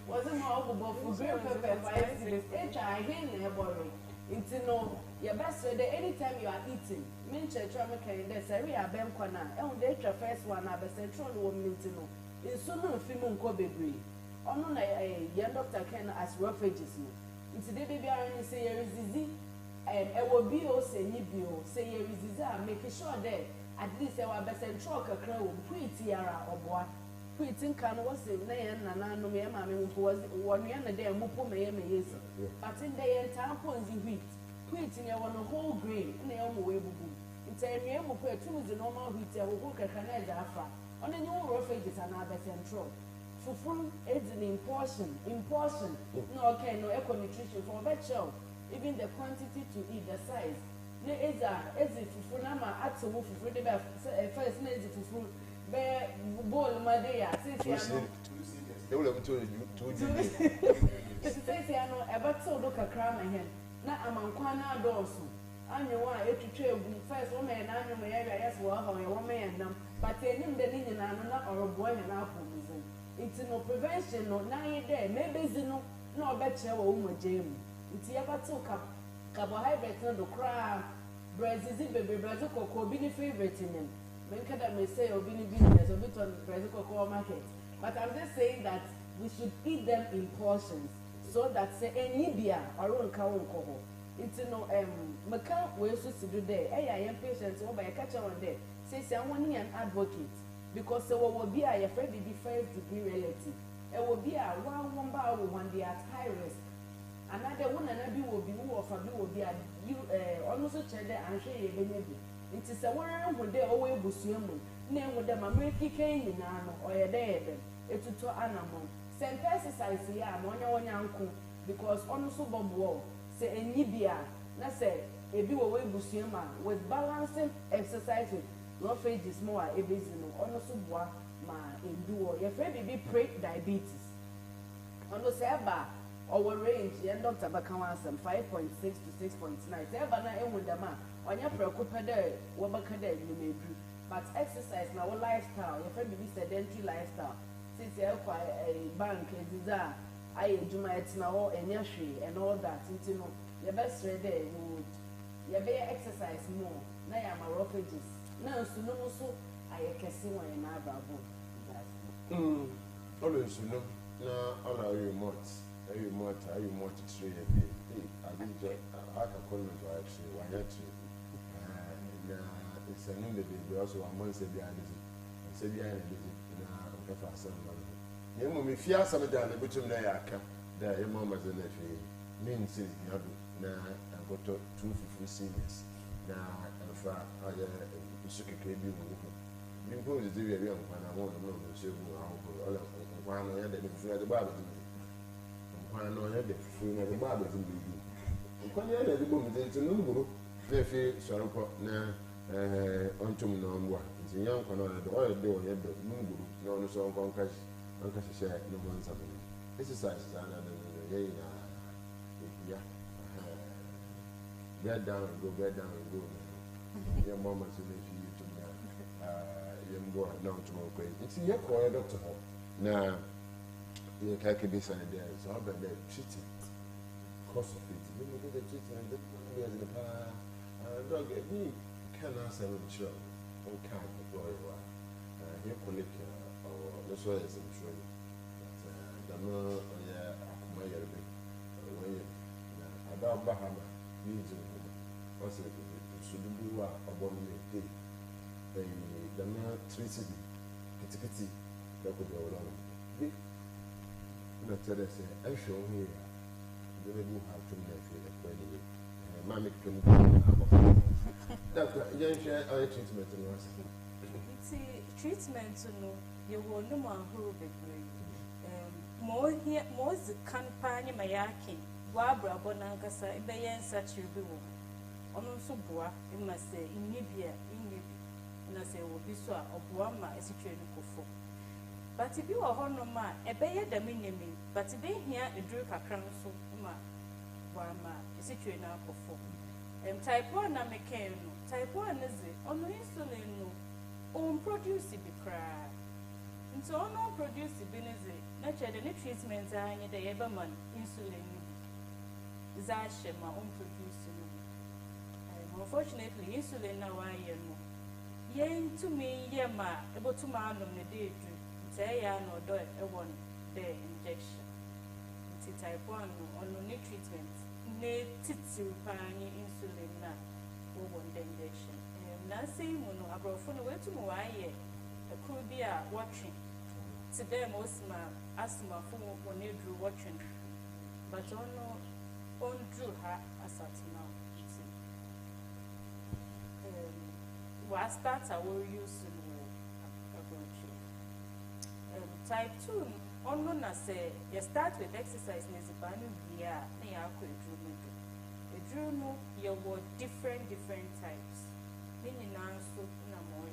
Wasn't more for green pepper 5 cities. I hear boring. It's no your best way anytime you are eating. Minche Tramakan, there's a real Bemkwana, and the first one, I bet central woman to know. In Suno Fimon Kobe. On a young doctor can as refugees. It's the baby and say you resist and I will be also say you resist making sure that at least I will best and truck a crow, pretty or boy. Pretty can was in there and no me who was 1 year a day and Mupo may yes. But in the entire ponzi wheat, pretty near one whole grain in the own way. It's a mere Mupo, 2 is the normal wheat, a who can Afra. On the new refugees and other central. Fufu is an importion. No, okay, no eco nutrition for better. Even the quantity to eat, the size. No, is it fufu nama at the fufu the first name fufu bear bowl madea. They will have told you to It's I know about so look a cram ahead. Not among Kwana Dawson. I know why it to trade first woman and I know my area as well, or a woman and them, but they knew the Indian or a boy and apple. It's no prevention, no 9 day, maybe no better or Jim. It's ever took up carbohydrates on the crab, Brazil, baby, Brazil, cocoa, be favorite in them. When can I may say or be business or bit on Brazil cocoa market? But I'm just saying that we should eat them in portions so that say any beer or own cow coho. It's no Macan we used to do there. I am patient over a catcher on there. Says I'm one an advocate. Because there will be a friend be first degree relative. It will be a one bar when they are at high risk. Another one and will be who of a will be a almost a cheddar and share a baby. It is a one when they always busum. Name with them American cane or a day. It's to animal. Same exercise here, one uncle, because almost Bob Wall say a Nibia. Let's say a be away busuma with balancing exercises. Roughage is more a busy no, also bois, ma endure. Your friend be pre-diabetes. On the Saba, our range, and Dr. Bakawansam 5.6 to 6.9. Sabana, and with the man, on your preoccupied, Wabakade, you may do. But exercise now, lifestyle, your friend be sedentary lifestyle. Since you have a bank, a desire, I do my now and yashri and all that. You know, your best ready, you would. You better exercise more. Now I'm a roughage. Now, so no, so ayɛ kɛse wɔ yɛn abrabɔ. Always no na all our remote tree be I did I can call it actually why not na it's a new baby also a month say behind it say behind it na okay for some na mo me fia some da na butum na ya aka da e mo ma ze na fi means ya do na agoto 250 seniors na fa aya sukeke bi mo ko bi ko ze bi ya nkwa na mo no no se bu aho ko ala nkwa no ya da fi ya de ba ba nkwa no ya de fi na de ba ba tin bi nkwa ya da de bo mi tin no buru ze fi soroko na ontum no mbwa tin ya nkwa no da o ya de o ya de no buru no no so nkwa nka she no mo nsa bo exercise na na ya ya bed down and go your mama to make you to young boy now tomorrow crazy. It's your call doctor. Now you can't be saying there, so I've been treating cost of it. You do the treatment and the dog me can answer with sure. Okay, boy, you collect or the soil is in true. The no, yeah, my year. About Bahama, using what's it? Sudubu wa abominate the man treated kitty that could be alone. Not tell us, I show here the will have to make it Mammy can that's what you share our treatment. See, treatment to know you will no more who be more here, more the campaign Mayaki, Wabra Bonancasa, Bayan such you be. Ono so boa e ma se inibia na se wo bi so a oboa ma esitwe no kofo but bi wo ho no ma e be ye dam nyemi but be hia eduru kakra no so ma boa ma esitwe na kofo type 1 na meken no type 1 ze ono insulin no on produce bi kra nti ono produce bi ne ze na chede ne treatment anye de ye ba man insulin ni za shema on produce no. Unfortunately, insulin now I know. Yen to me, yema, able to man on the day to say, I know a one day injection. It's type 1 on no treatment. Ne titsu pani insulin na one day injection. Nancy, mono, abroad from the way to Moaye, a crew be watching. Today, most asthma for when you drew watching, but on drew her as at now. What starts our use type 2 on no say you start with exercise in the banu via near a drew no you were different types meaning so na more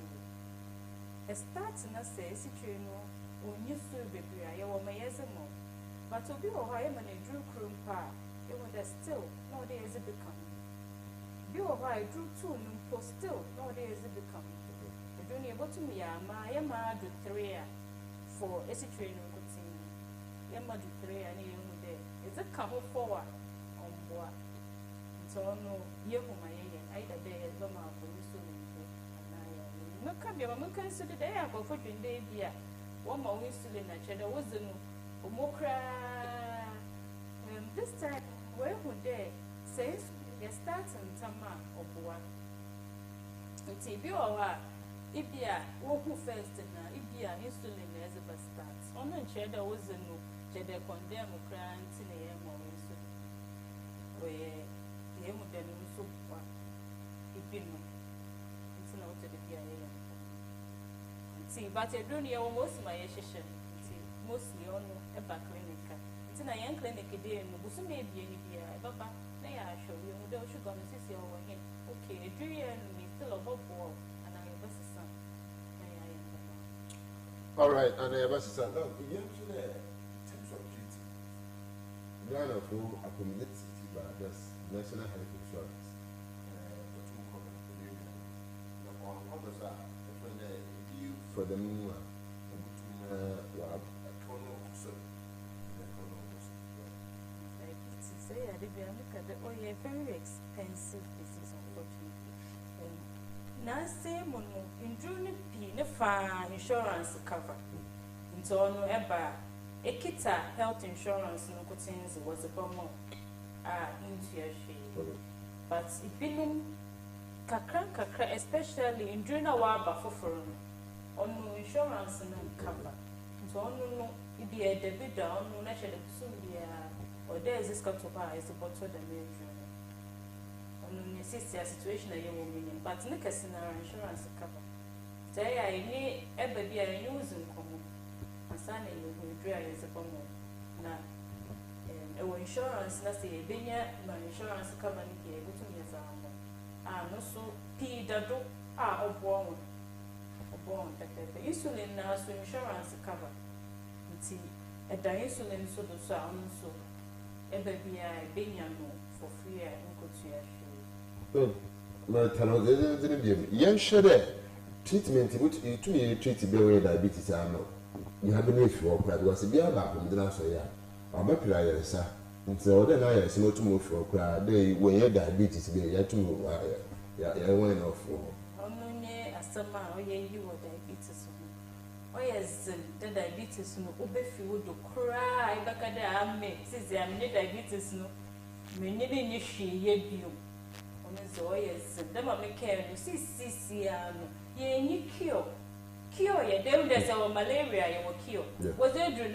a start na say situation no on you so baby I will my yes more but to be or I am a drew chrome pa it would still no there is a become. You I drew 2 for still nowadays it become. The journey about to me, my Yama do 3 for a situation. Yama do 3 and you there. Is it come forward on board? So no, you my either day as Loma for you soon. No come your mamma consider the day I go for day beer. One more whistle in a cheddar wasn't more cry. This time, where would they say? You start in Tama or Boa. It's a view of Ibia, who first na Ibia insulin as a start. On the cheddar was a no cheddar condemn or crying in a yam or insulin. Where the yam would then also Ibino. It's not to the Bia. See, but I don't know most my session. Mostly on a back clinic. It's in a young clinic a day and was maybe any beer. Baba. I show you the sugar and see over him. Okay, do you and me still above board and I have a son. All right, and I have a son. Look, you to the types of treatment. One of who accommodates by this National Health Insurance. For the moon, say, I did look at the very expensive disease, unfortunately. na say mo no ndru ne pi ne fa insurance cover nti ono eba ekita health insurance no kutinzi was a bomo into your shade but ibinum kakra especially ndru na wa ba foforo no ono insurance no cover nti ono no ibi e debida ono na shede kusumia or there is this cut to buy is the bottle the major on situation I am but look at insurance cover. Say I need a baby I use in common. A son you dry as a bomb. Now, insurance, let's say, my insurance cover here, go to me as a also P. Dado, born. The insulin now, so insurance cover. See, a insulin so the sound so a baby I benyano for free and go to your but young share treatment to treat the diabetes. You have been if you are was a beer back from the last year. I'm a player, sir. And so then I is not to move for a crowd. They when your diabetes be yet to move. One of only a summer or you were diabetes. Oh, yes, the diabetes no obefi do cry back at the army. Since I'm diabetes no, many didn't she ye bio. So yes, them make care you see ye cure ye there's our malaria you cure was there during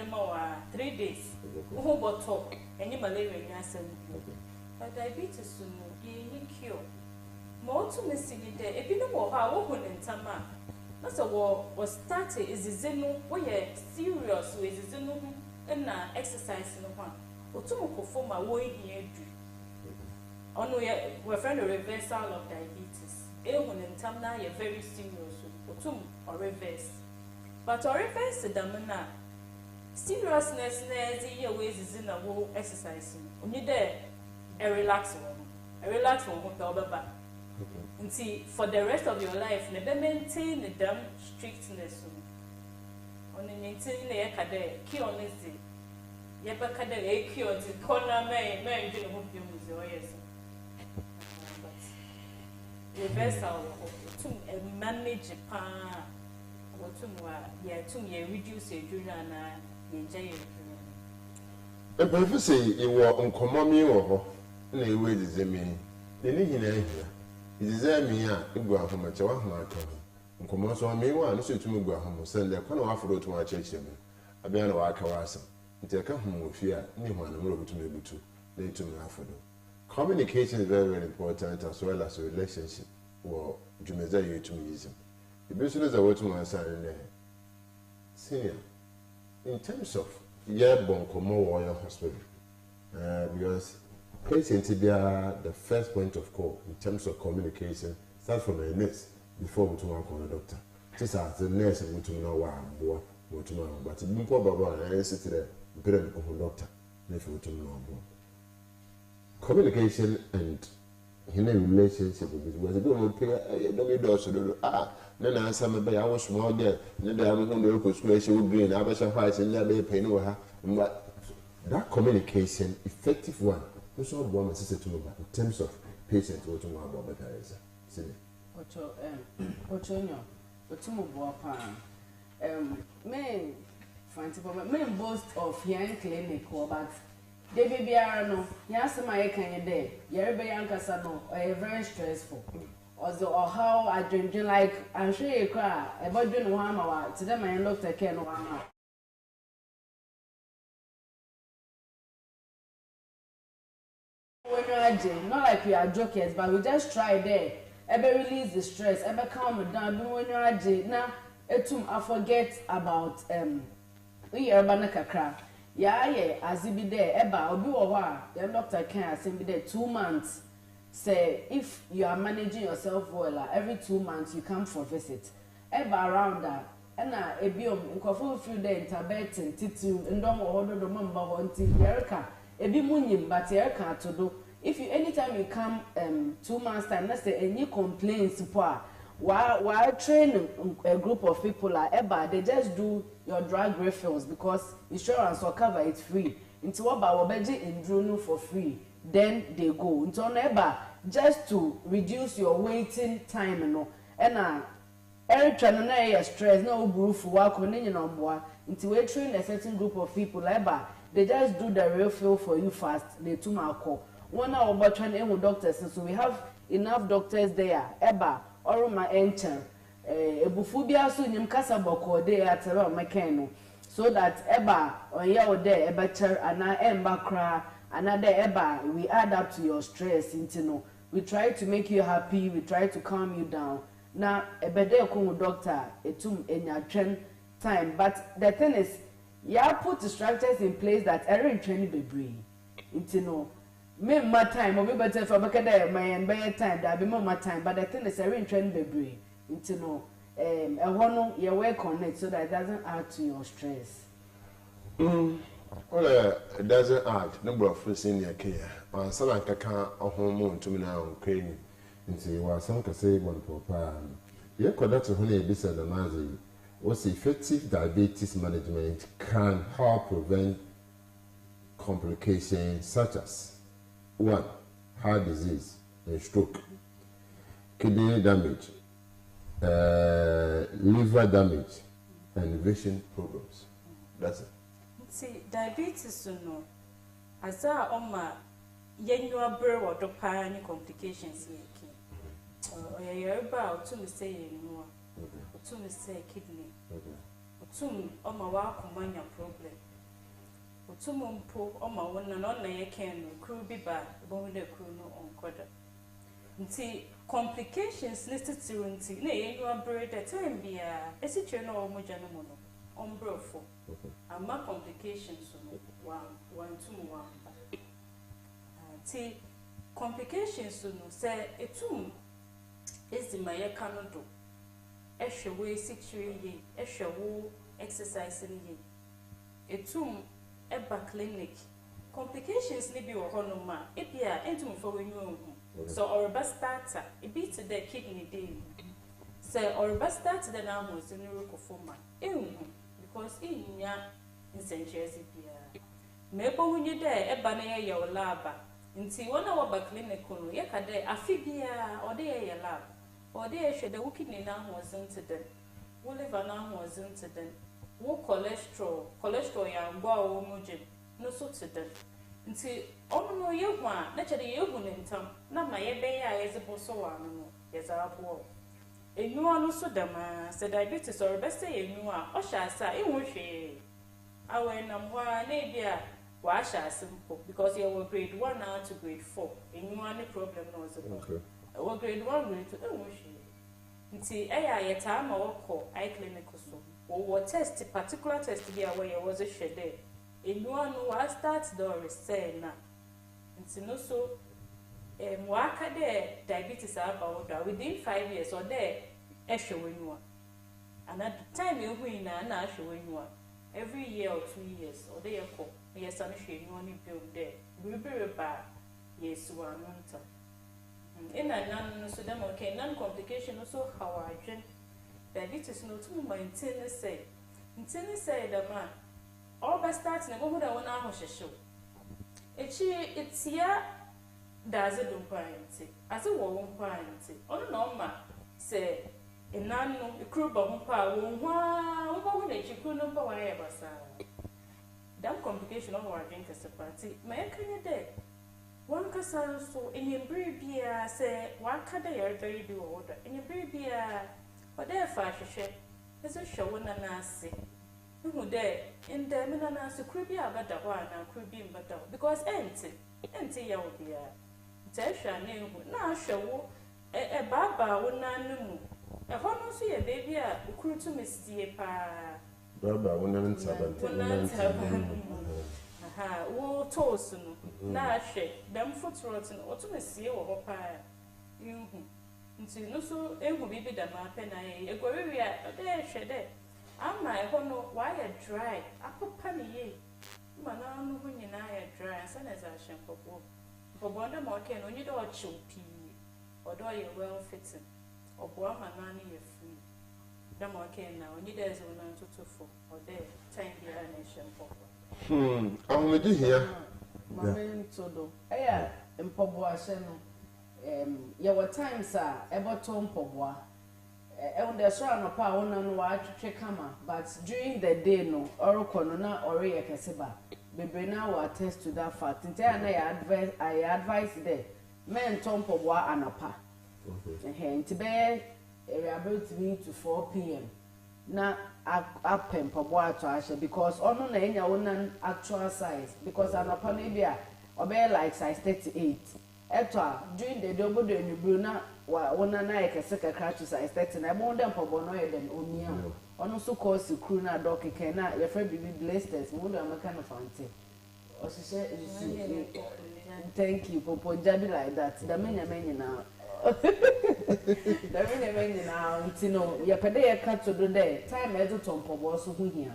3 days who bottle any malaria answer but diabetes ye cure more to missing there if you know how open in tama that's a war was started is the zeno we serious with the zeno and exercise no one or to perform a way here ono we friend a reversal of diabetes. Ehun in time na ye very serious. Otum or reverse. But or reverse the na seriousness na ezi ye ways is in a wo exercise. Only there a relax one. A relax one pe obeba. Nti for the rest of your life na be maintain the damn strictness. Oni maintain na ye ka there ki honesty. Ye be ka there e ki on the corner men do no hope you muzi o yes. Reversal to manage or to reduce a journal and enjoy. A prophecy you were on common or in a way is a meaning. The need here. It is a me, it go from a child. Come so I may want to to go home, send their kind of offer to my church. I be an Wakawasa. It come home with fear, anyone able to be able to lay to me after. Communication is very, very important as well as a relationship or Jumeza you to use. The business I want to my son in there. Senior, in terms of bon Komo Warrior Hospital, because patients be the first point of call in terms of communication, start from a nurse before we to call a doctor. Just as the nurse and to know what to know, but before Baba and I sit there, better doctor, if you to know. Communication and human relationship was a good then I answer my I was small there, then I am going to look at she would be in Abasha White and never pay no her. But that communication, effective one, was all one my sister to me in terms of patient or to my Bob Teresa. Ocho, may boast of hearing clinic or but they be no, yes, my kind day. You're very young, no, very stressful. Also, or how I dream like I'm sure you cry about doing 1 hour. Today, my doctor can 1 hour. When you're not like we are jokers, but we just try there. Ever release the stress, ever calm down. When you're now, I forget about we are banana. Yeah, as it be there, eba obi wa the doctor can say be there 2 months. Say if you are managing yourself well, every 2 months you come for visit. Eba around that, and ebiom nkofo feel there interbeting titu ndom ohodo do mamba honti yerka ebi munyim but yerka to do. If you anytime you come 2 months time, let's say any complaints while training a group of people eba they just do your drug refills because insurance or cover it free. Into what about obeji indrunu for free, then they go into eba just to reduce your waiting time ɛna ɛretwa no na ɛyɛ stress na oburufu wako ne nyina mboa nti we train a certain group of people eba they just do the real feel for you fast they too mako one hour but trying to doctors so we have enough doctors there eba or my enter ebufu bia so nyim kasa boko dey atera mekano so that eba oya o there eba cher ana emba kra another eba we add up to your stress intino we try to make you happy we try to calm you down na ebede ko doctor etum enyatwen time but the thing is you put the structures in place that every training be bring intino me my time or be better for bakada my time that be more time but the thing is every training be bring intino you work on it so that it doesn't add to your stress. Well, it doesn't add. Number of friends in your care. On some like a car or home to me now, crane. And say, well, some can say one papa. You could that to honey this and the Nazi was effective diabetes management can help prevent complications such as 1. Heart disease and stroke, kidney damage, liver damage, and vision problems. That's it. See, diabetes, no, as I on my yenua brew or any complications here. You're about to say, no, to say kidney, to on my walk on my problem. To mumpo on my one and on a can crew be bad, but with the crew no on quarter. See, complications listed to nay, you are buried at time be a situation or mojanomono on brofo. And my complications one. See, complications no say a tomb is the Maya Canado. Extra way 6 years, extra wo exercising ye. A tomb, a clinic. Complications may be a honoma, it be a intimate for when you so our best starter, it beats the kidney day. So our best starter the now was in the Rocofoma. Because in ya in St. Jersey, maybe when you're there, a banner your lab. Until 1 hour back clinical, yakade, a figure or there lab. Or there should the kidney now was incident. Will live now was incident. Wo cholesterol ya go homogen, no such a death. Nti ono no yehwa na chede yehu ne ntam na ma ye be ya ezebo so wa no yezabo enu anu so dama se diabetes or best say enu a o sha asa e wo hwe awe na mwa na bia wa sha simple because you were grade 1 now to grade 4 enu anu problem no so okay we grade 1 grade 2 e wo hwe nti eya ye ta ma wo eye clinic so wo test particular test bia where you was a shede enu wa start the research na nti no so waka de diabetes about within 5 years or there ehwewenua and at the time ehu na ahwewenua every year or 2 years or there ko yes an hwenu ni build there bibire ba yes one month in a non so dem okay non complication also how I diabetes no to maintain say the man all by starting na go da wona ahohwehwe it's here does it do parent as it wo parent ono na oma say enanu ikruba ho pa wo hwa wo bo na chikru no pa wa ya basa that complication of our drink as a party my kanya de one kasa so enyembre bia say wa kada ya very do order enyembre bia o de fa hwehwe eso hwe na na ase who there in the minana so creepy about the one and creepy but because empty ya obia tesha ne na hwewo e baba wona nmu e ho no so ye baby a ukuru to mestie pa baba wona ntaba aha wo toss no na hwe dem fotrot no to mesie wo ho pa yuhu nti no so ehu bibi da ma pe na ye egoriwi a de hwe de ama e ho no why dry apopa ne ye mana no ho nyina ya dry sa na za hwempopo pobonda ma okay no nyi do chupi odo ye well fitting obo ama na ne ye free da ma okay na onyi da zo na ntutufo ode time bia na hwempopo ahomedi hia mame todo mpobo ahye no ye were times a eboto mpoboa on the so no pa wona no wa twetwe kama but during the day no oroko no na ore ye keseba bebre na wa attest to that fact ntia na I advise there men tompo wa anapa nti be about 3 to 4 p.m. na apem pobo ato ashe because ono na enya wona actual size because anapa na bia obe like size 38 eto during the day obodo enubru na wona na ekese kakra to size 30 na ebo dem pobo no ye dem omia ono so course crew na doc ken na your friend bibi blasters mo do amaka no fante osise thank you popo jabi like that da menya na da menya na ntino ya pede ya kato do there time ezo tompobo so hu hia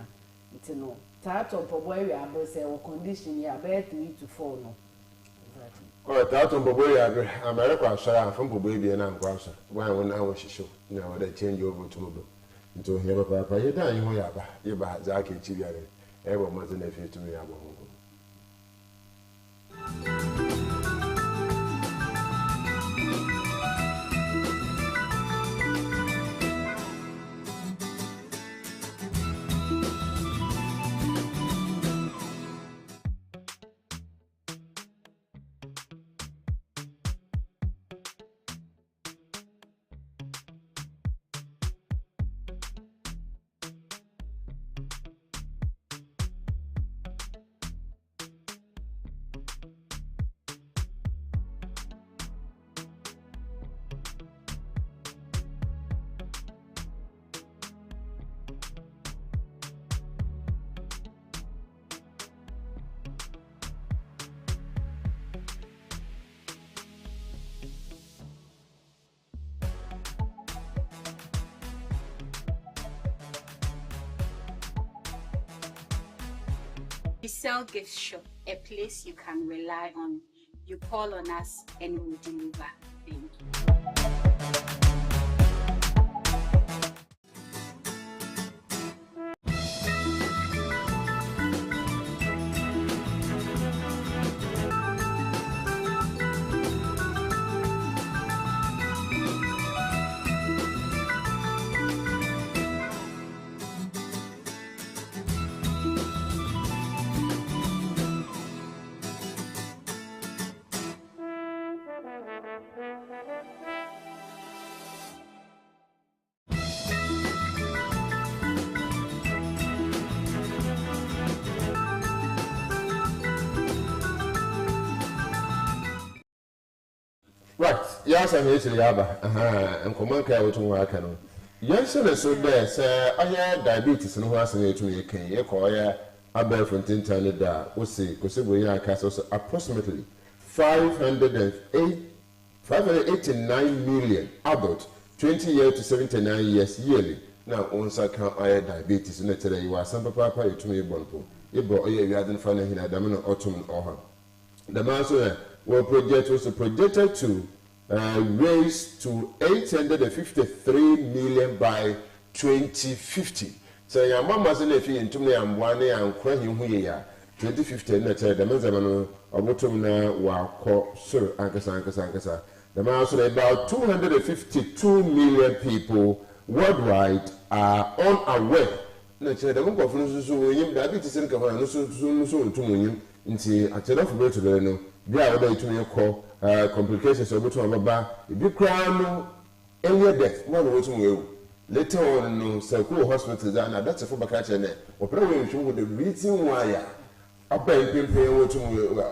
ntino ta tompobo e abo se wo condition ya be 3 to 4 no ta tompobo ya be America ashara from pobo bi na nkwa so wan won na wo shisho na wo da change over to mobo nto hia papa ye da yi ho ya ba ye ba za ka chi biare e bo mo na fi tu mi ya bo ho. Cell Gift Shop, a place you can rely on. You call on us and we'll deliver. Thank you. Right, yes, I'm here to Yaba. And command care to work. Yes, so there, sir. I had diabetes and who has to me. Can you call ya? I bear from Tintan da. We see, because we are approximately 589 million adult 20 years to 79 years yearly. Now, once I count I had diabetes, and today you are some papa to me bonpo. You bought you hadn't found a damn autumn or her. The master. Well, project was projected to raise to 853 million by 2050. So your mama's in a fee into me and one and crying here 2050 and the Mezamano or Motumna Wako Sir Ankasa. The mouse about 252 million people worldwide are unaware. The book of Nusu, diabetes and Nusu to Munim into a telephone to the bia oda itumi ko complications obutu ababa bi crown earlier death one wetu wewu later on no circle hospitals and that's for baka che ne opera we nhwu the reason why aba impempe wetu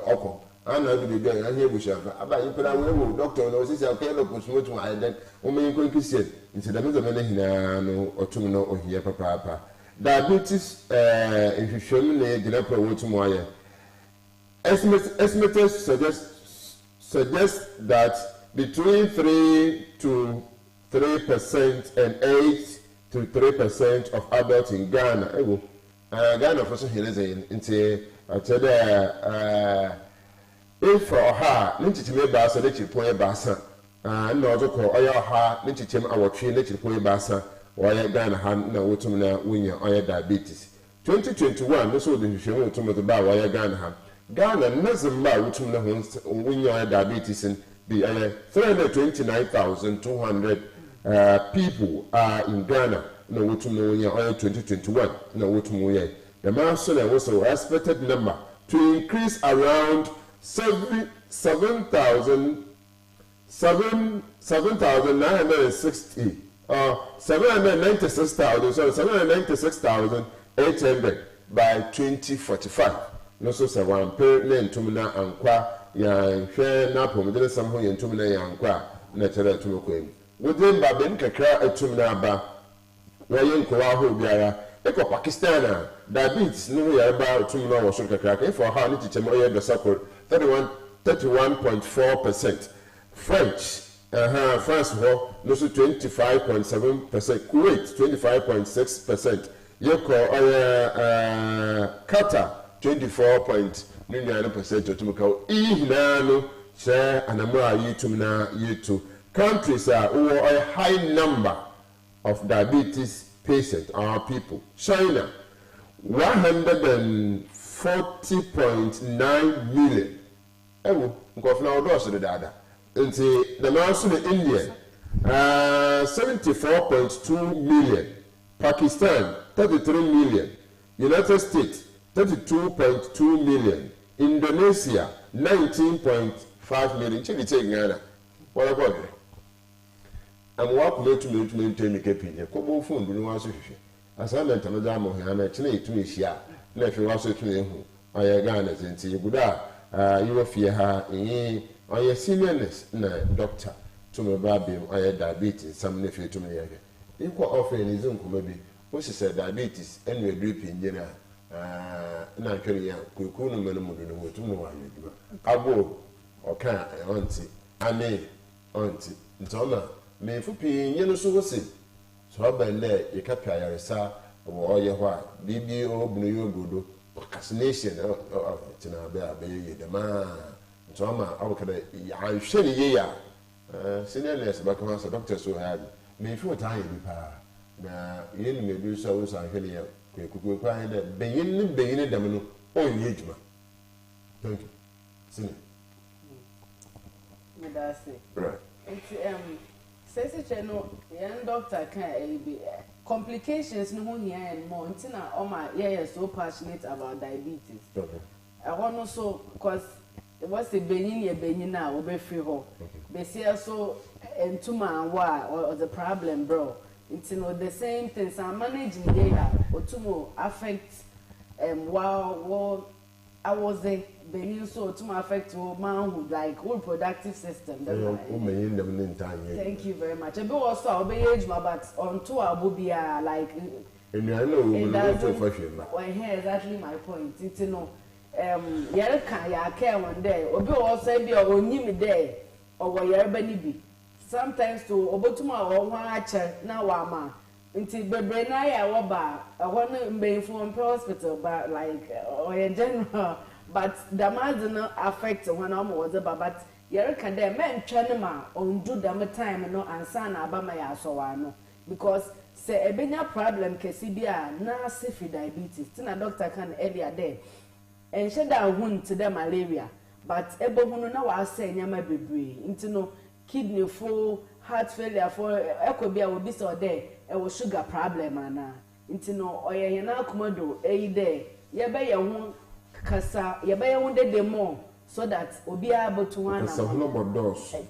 oko ana bi bi ahia bushafa aba impera wewu doctor no sisi akwa no postmortem why then o me ko kisi nti da mezo me hina no otum no ohia papa diabetes nhwehwem ne gina pa wetu why estimators suggest that between 3% to 3% and 8% to 3% of adults in Ghana. Ghana for some reason, into if or her, Ninchime Bassa, let you point Bassa, and also call Oya Ha, Ninchim our tree, let you point Bassa, or Ghana Han, no, Wutumna, Winya, Oya diabetes. 2021, this was the show to the bar, Oya Ghana. Ghana doesn't buy when you diabetes and be 329,200 people are in Ghana na wotum no nya 2021 na wotum wo ye the man so na was expected number to increase around 7,960 796,800 by 2045 no so say one per na ntum na ankwa ya hwe na pomodere sam ho yentum na ya ankwa na chere atum ko em wodin ba ben kakra atum na ba na yenko wa ho biara eko Pakistan diabetes no ya ba atum na wo so kakra ka for how ni tiche mo ye do sakor 31.4%. French France no so 25.7%. Kuwait 25.6%. Yeko Qatar 24.9% otumka ihina no share anamra yitum na yitu countries are a high number of diabetes patients our people. China 140.9 million. Ewo nkofna odo de dada. Nti the man so India 74.2 million. Pakistan 33 million. United States 32.2 million. Indonesia 19.5 million. Chili take Ghana. What about it? I'm walking to maintain the KP. Kobo phone do no so hwehwe. Assignment no da mo ha na chile to ehia. Na hwe waso to ehu. Oya Ghana nti guda you fear ha oya seniorness na doctor to me babem oya diabetes some ne fe to me yage. Ikwa offering is nkoma bi. Wo se diabetes enu drip engineer na hwere ya kwekunu menu mu no wotum no wa yeduma. Abo oka onti ame onti ntona me fu pinye no so wosi so abele yekapia yaresa wo oye ho a bibi obunu yogodo vaccination tina be abe yedama ntoma awokada anhwere ye ya seniorness ba kama so doctor so ha me fu ta ye bi pa na yenu me bi so so anhwere ya kwekuku kwa de benyin dam no on ye juma. Thank you. Senior. Medase. Right. Says no young doctor can be complications no here and more until yeah so passionate about diabetes. Okay. I want also because it was a benin now over free ho. They say also and to man or the problem bro. It's the same things I'm managing here or to more affect while I was a benin so to affect manhood like whole productive system. Thank you very much. And also I'll be age but on to Abubia like and I know exactly my point. It's yere kan ya care one day obi also be onyim there or yere bani bi sometimes to obotuma o hwan ache na wa ma nti bebre na ya wo ba ho no mbe from hospital but like or general but the man no affect when am was but yere kan there men twane ma on do them time no ansa na aba ma ya so wa no because say ebenya problem kesi bia na safe diabetes tina doctor can earlier there and she da hun to the malaria but ebo hunu na wa say nyama bebre nti no kidney full heart failure for ekobia obi so there e wo sugar problem ana nti no oye na akomodo eyi there ye be ye hu kasa ye be ye hu de more so that obi abotu hu ana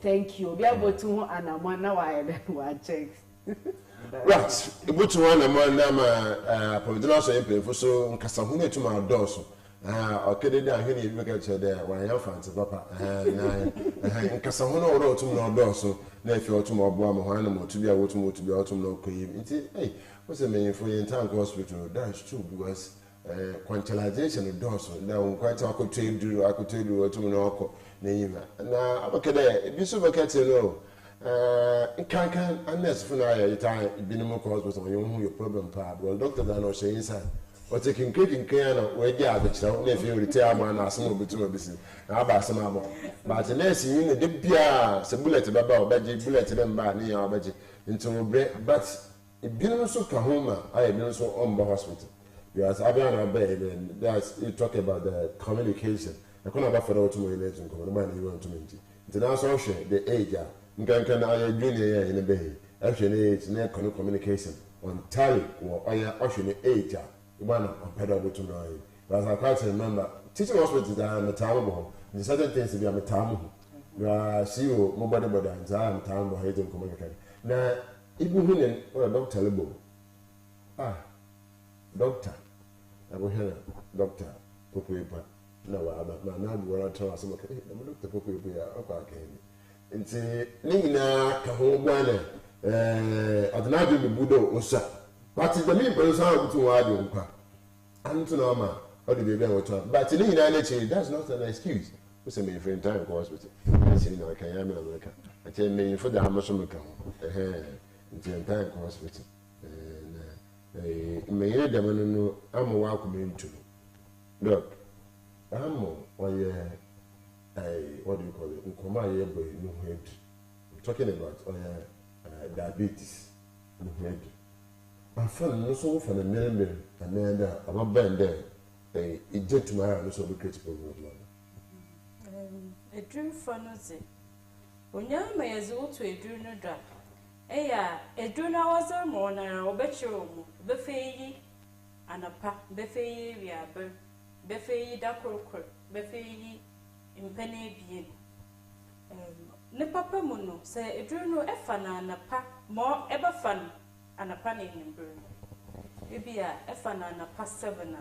thank you obi abotu hu ana mo na wa wa check right abotu hu ana mo na ma pomidoro so yempe so nkasa hu na etuma doso okay da hwe ni make sure there wa ya fancy papa nkasa ho no ro otum no doso na efi otum obo am ho ana mo tu bia wotum otum no koyi nti hey what's the meaning for your tank hospital that's true because quantization doso na won kwata akotedu otum no oko na yima na abakede bi so bakete no kan unless for na ya time binimo hospital you hu your problem pa well doctor da no say inside o taking na we dey abechira na efi retire man na asem obetum obisi na aba asem abo but nurse yin ne de bia se bullet baba obaje bullet dem ba ne ya obaje ntum bre but ebinum so ka homa ayi ebinum so omba hospital because abian na ba that's you talk about the communication e kono ba for otum ile tun ko ma na you want to meet nti na so hwe the age nkan na ayi junior ya ine be actually it's not communication on tally or actually age. One on pedal to know. But I quite remember teaching hospitals are a time. The certain things to be a time. See you, nobody but I'm time or hating communicate. Now, even when a doctor, doctor, I will hear doctor, Pokuipa. No, I'm not going to tell us. I'm Dr. Pokuipa, okay. And say, Nina, Kahobana, Adanabi Budo, Osa. But the main person to Adi, and to Norma, or the baby, but in the that's not an excuse. What's a main friend time hospital? I say, no, I can't America. I tell me for the Hammerson in time hospital. May hear them know I'm welcome into. Look, I'm what do you call it? Nkoma boy, no head. I'm talking about diabetes, no head. My friend, no so for the member, and then I'm band there. It did tomorrow, no so be critical. A dream funnels it. When young may as well to a dream no drop. A dream hours or more now, bet you, buffet and a pack, buffet, we are buffet, duckle, buffet in penny being. Ne papa mono, say a dream no effana and a pack more ever fun and a panning in burn. Maybe a effana and a past 7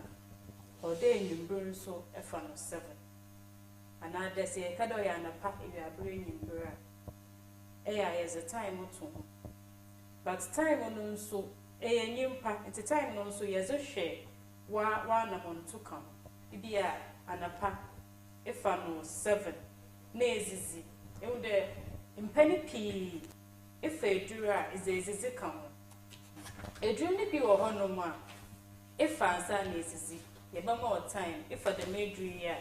or day in burn so effan 7. And I dare say a cadoy and a pack if you are bringing burn. Is a time or two. But time on so a new pack, it's a time on so yes a share. One among 2 come. It be a and a pack if I know 7. Nazizi. It would in penny p if a dura is a zizi come. A dream be or honor one. If I say nazizi, you have more time if for the major year.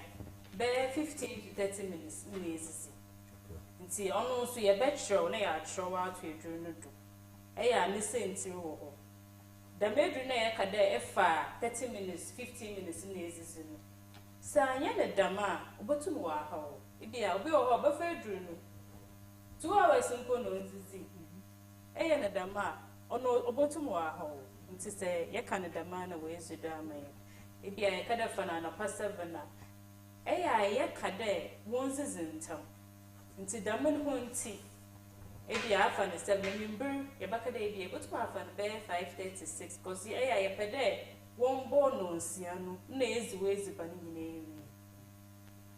Bear 15 to 30 minutes, nazizi. And see, almost we a bet show, nay, I show out to a journal. I listen to you. The major nay, I can if 30 minutes, 15 minutes, nazizi. Sayana dama, but to know how. It be a bill of a fair journal. 2 hours in Pono zizi. Ayana dama, or no, about to know how. And to say, ya can a dama away to dama. It be a cadafan and a passavana. Ya cade, once is in town. Into Daman Hunty. If you have an 7 in brew, your back a day be able to have an bear 536, because the a pede won't born on Siano, nays ways the banning.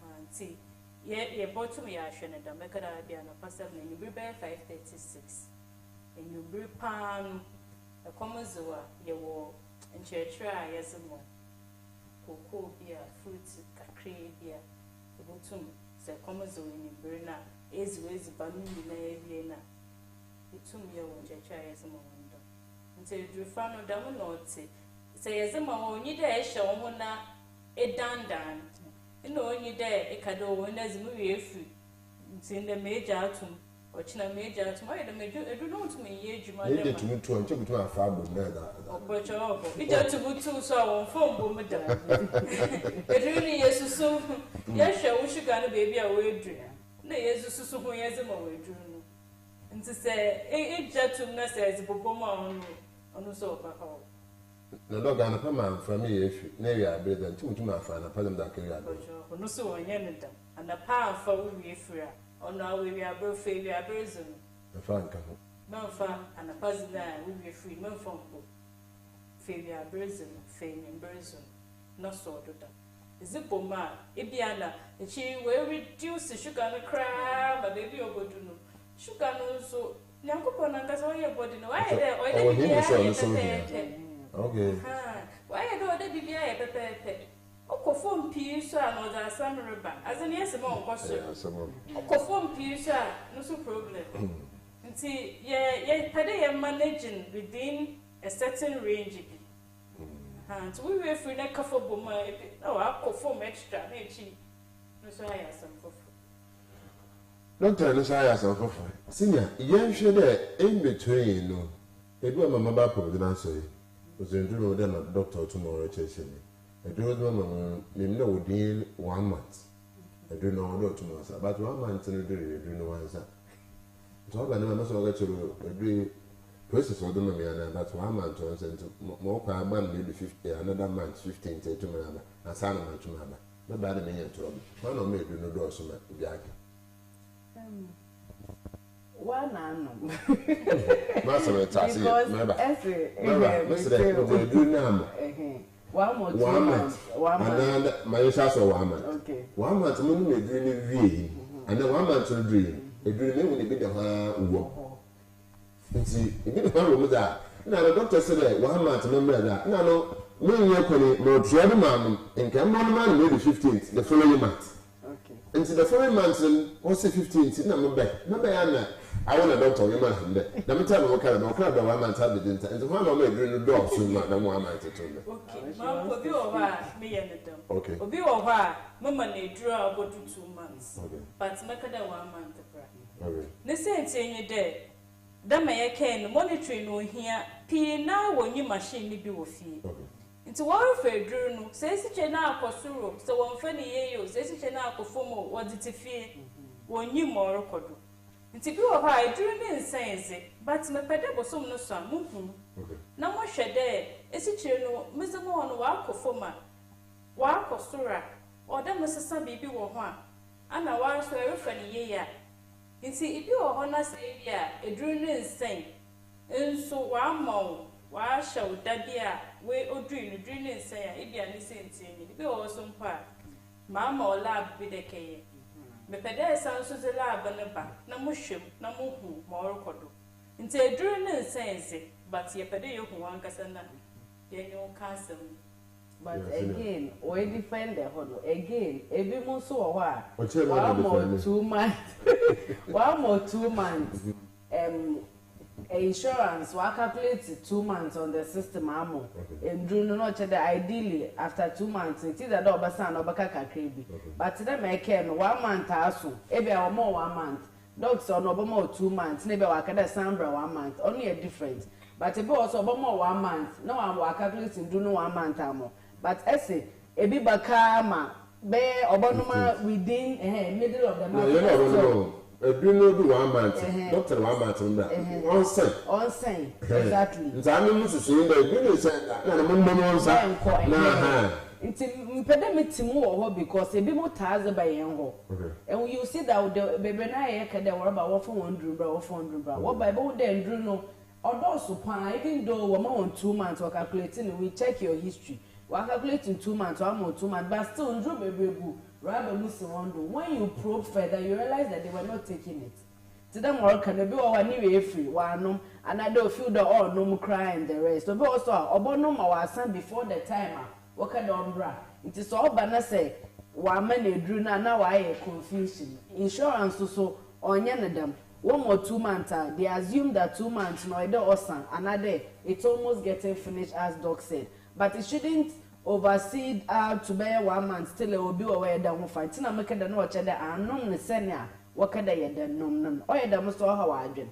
Auntie, yet your bottom yashin and the Macadabia and a pass 7 and you brew bear 536. And you brew pan a commozoa, your war, and church try as a more. Cocoa beer, fruits, cacre beer, the bottom. Commozo in Brina is with Banina Vienna. It took me a chair as a moment. Until you found a damn note, say as a moment, you dare show one a dandan. You know, you dare a cado when there's a movie if you in the major atom or China major atom. I do not mean you might get to me to and took to a fab with that. But you just to go to so on phone, but it really is so. Yes, I wish you got a baby away dream. Nay, as a so years away dream. And to say, a gentleman says, Boboma on the sofa. The dog and a permanent from me if maybe I better than 2 to my friend, a peasant that carry out. No so on Yemen, and a pound for we free. On our way, we are both failure, prison. The Frank. Melfa and a puzzle there will be free, Melfon. Failure, prison, fame in prison. Not so, doctor. Zipoma, Ibiana, and she will reduce the sugar and crab, a baby or go to no. Sugar no so. Nankupon and that's all your body. No, I okay. Why don't they be a pepe? O phone piece and other summer river. As an yes, among question. O phone piece, no so problem. And see, yeah, Paddy managing within a certain range. And we were free like a for boma. No, I'll perform extra. No, so I have some for. Doctor, no, I have some for. Senior, you should in between. No, it was my mother for the answer. Was in doing with them doctor tomorrow chasing me. I do not know within 1 month. I do not know 2 months, but 1 month and do no answer. So I never must get to agree process of the money and that's 1 month once and more per month maybe 50 another month 15 to Maba and Sana to Maba. No bad million trouble. One of me do no do so much. One annum. Master, because do now. 1 or 2 months. 1 month. And my shas or 1 month. Okay. 1 month, moon may dream, and then 1 month to dream. A dream will be the work. See, if you don't with that. Now, the doctor said 1 month, remember that. No, me, no, trouble, man, and come on, man, maybe 15th, the following month. Okay. And the following month, what's the 15th? No, back. I want a doctor, you man. Let me tell you what kind of crowd 1 month have been. And the one of me during the door soon, than 1 month to me. Okay, Mom, will be over me and the dog. Okay. Will be over, Mamma, they draw about 2 months. Okay. But make it 1 month. Okay. The same thing you did. That may can monitoring no here. P now when you machine be with you. Into what fair drew says it now for suro, so 1 funny years, says it now for formal, what did it fear? 1 new more could. Into you of high drew insane, but my pedal was some no son. No more shed there. Is it no Mr. Mon walk of former? Walk of sura, or that Mr. Sun baby or one. And I was very funny year. You see, if you are honest, a dream insane, and so 1 more, why shall that be a way or dream insane? If you are listening to me, be awesome part. Mamma or lab with a key. The pedal sounds as a lab and a back, no mushroom, no more codo. Into a dream insane, but your pedal who one casana, then you cancel. But again, we defend the whole again. Every month so 1 more 2 months. 1 more 2 months. Insurance we calculate 2 months on the system amo. And do not check that ideally after 2 months. It is a double son or baka crazy. But them I can 1 month also. Maybe or more 1 month. Dogs on over more 2 months. Maybe I can Sambra 1 month. Only a difference. But if also over more 1 month. No I'm calculating do no 1 month amo. But I say, a bit bakama, bear or within middle of the month. No, do not do 1 month. Doctor 1 month on that. On say. Exactly. I'm not to say that I'm not it's impediment more because a bit more tired by Yango. And you see that the baby and I can about 400 or 400. What by both then drew no, although supply, even though we're more on 2 months or calculating, we check your history. We are calculating 2 months, 1 more 2 months, but still, rather losing one. When you probe further, you realize that they were not taking it. To them, all can be all anyway free, one, and I don't feel the all no more crying the rest. So, also, Obonum our son before the time, what kind of umbra? It is all banner say, one man drew now I confusion. Insurance so on them. 1 more 2 months, they assume that 2 months, no, either or son, another, it's almost getting finished, as Doc said. But it shouldn't oversee to bear 1 month still it will be aware that we'll fight. Tina make the no cheddar and non the senior. What can they then none? Or the most of how I do.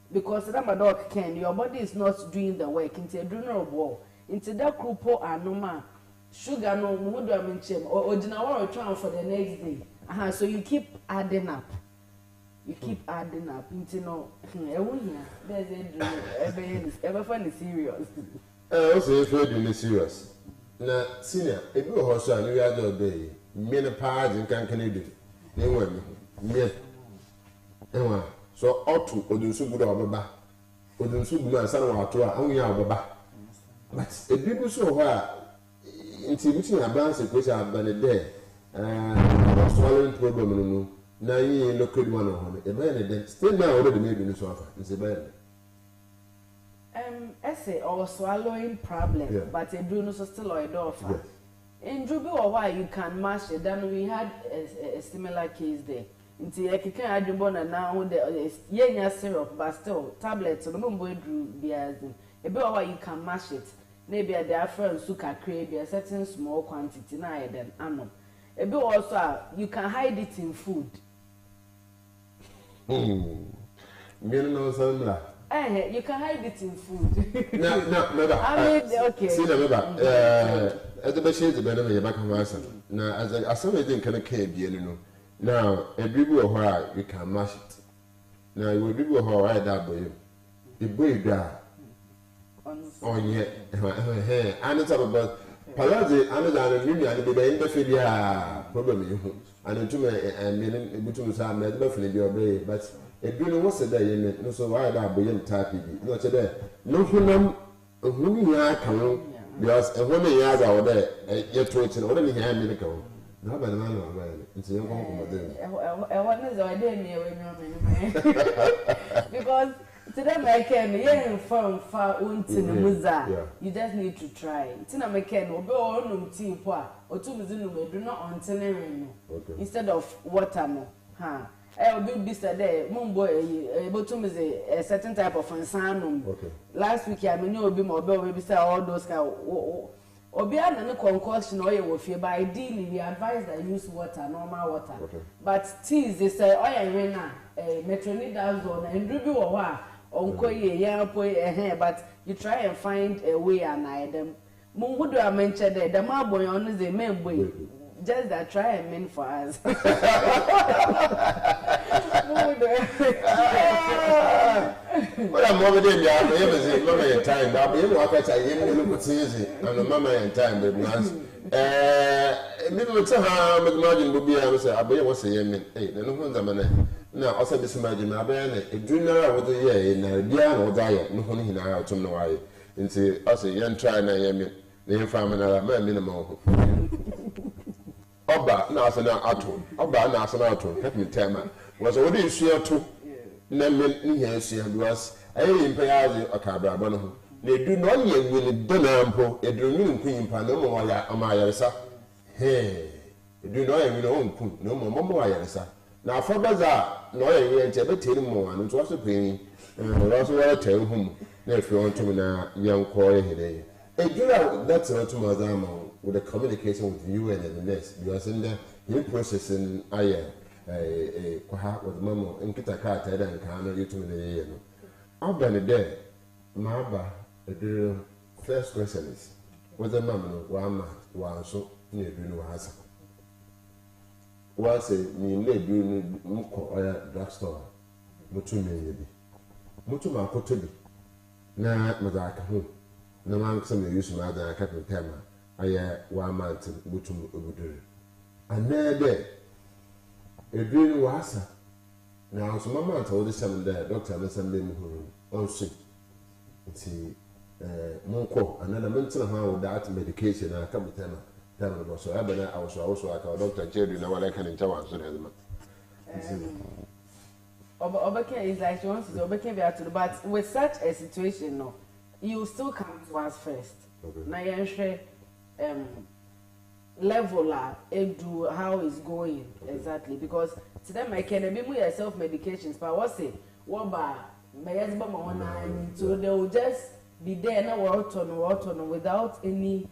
Because I'm a dog can your body is not doing the work into a dinner wall. Into that croupo and no man. Sugar no wood I mention or dinner return for the next day. So you keep adding up. You keep adding up into no. There's a ever funny serious. Also, if you're serious. Now, senior, if you are also a new other day, many parts in Canada, they were me. So, ought to Odunsu good or Baba. Odunsu good and son of our tour, only our Baba. But if people so where intimating a balance of which I've done a day, swallowing problem, now you look good one on it. A man, still now already made in the sofa. It's a bad. Essay or swallowing problem, but a Bruno still a door. In Druby or why you can mash it, then we had a similar case there. Into a kick I do now the yenya syrup, but still tablets, so the boy drew beers. A bit why you can mash it. Maybe a different suka crave a certain small quantity now than anno. A bit also you can hide it in food. You can hide it in food. No, never. I mean, okay. See, never. As the machine, the better way back from us. Now, as I saw it, can a cave, you know. Now, a people where you can mash it. Now, you will be who I that boy. The boy there, Oh yeah, and it's about Palazzi, another union, and the interfere problem you and to me and meaning between some definitely be obey, but it really was a day, no so why that be him typing, not today. No human whom you are coming, because a woman yards out there, yet to it, and already hand me the cone. No, but man, it's a young woman. I want to idea me because today my can yeah from far until muza. You just need to try. Tina me can obe onum tea kwa otumuzinu me do not on tenering instead of water mo. Ha. I will be there. Mumbo botum a certain type of insanum. Last week I mean you be more be say all those kind Obia na concoction oil will feel, but ideally we advise that use water, normal water. But teas they say oil winner, metronidazole and ruby or what, onkoye, yampo, but you try and find a way and I them. Mungudu I mentioned that the marble on the main way. Just that try and mean for us. But I'm over there, I'm able to mama in time, but I'm able to say, I'm look at easy, and mama in time, but once. Maybe tell her, McMargin will be able to say, I bet what's a year, hey, no one's a man. Now, also this imagine my band, a junior with a year in a dear or diet, no one in our to know why. And say, I say, young try and I am the farmer, minimum. Oba na asana ato oba na asana ato help me tell man was already share to na me here share because ayi impa yazi akabra bo no ho na edu no ye wili dona mpo eduru nku impa no mo ya amayaresa he edu no ye wili onku no mo ayaresa na afobaza no ye ye nche beteri mo anu to so pin ro so wa tell hum na efi on to na yanko ye hele edura that's not to mazama with the communication with you and the nurse because in the processing kwa with mama nkita ka ta dan ka no yetu me ye no abane there maba the first question is with the mama no wa so na edu no hasa wa say me na edu no mko oya drugstore mutu me ye bi mutu ma ko to bi na mazaka ho na man some use ma da ka tema aya wa mantin butum obudure anede edwin wasa na also mama ta wodi sem there doctor na sem dem huru also nti monko another mental how that medication na ka butema tell me so abana also aka doctor chedu na wala kan ntawa so na zama Obeke is like she wants to Obeke be out, but with such a situation no you still come to us first na yenhwe level do how it's going exactly because to them I can be more self medications but what say what ba mayazba ma so they will just be there na what on without any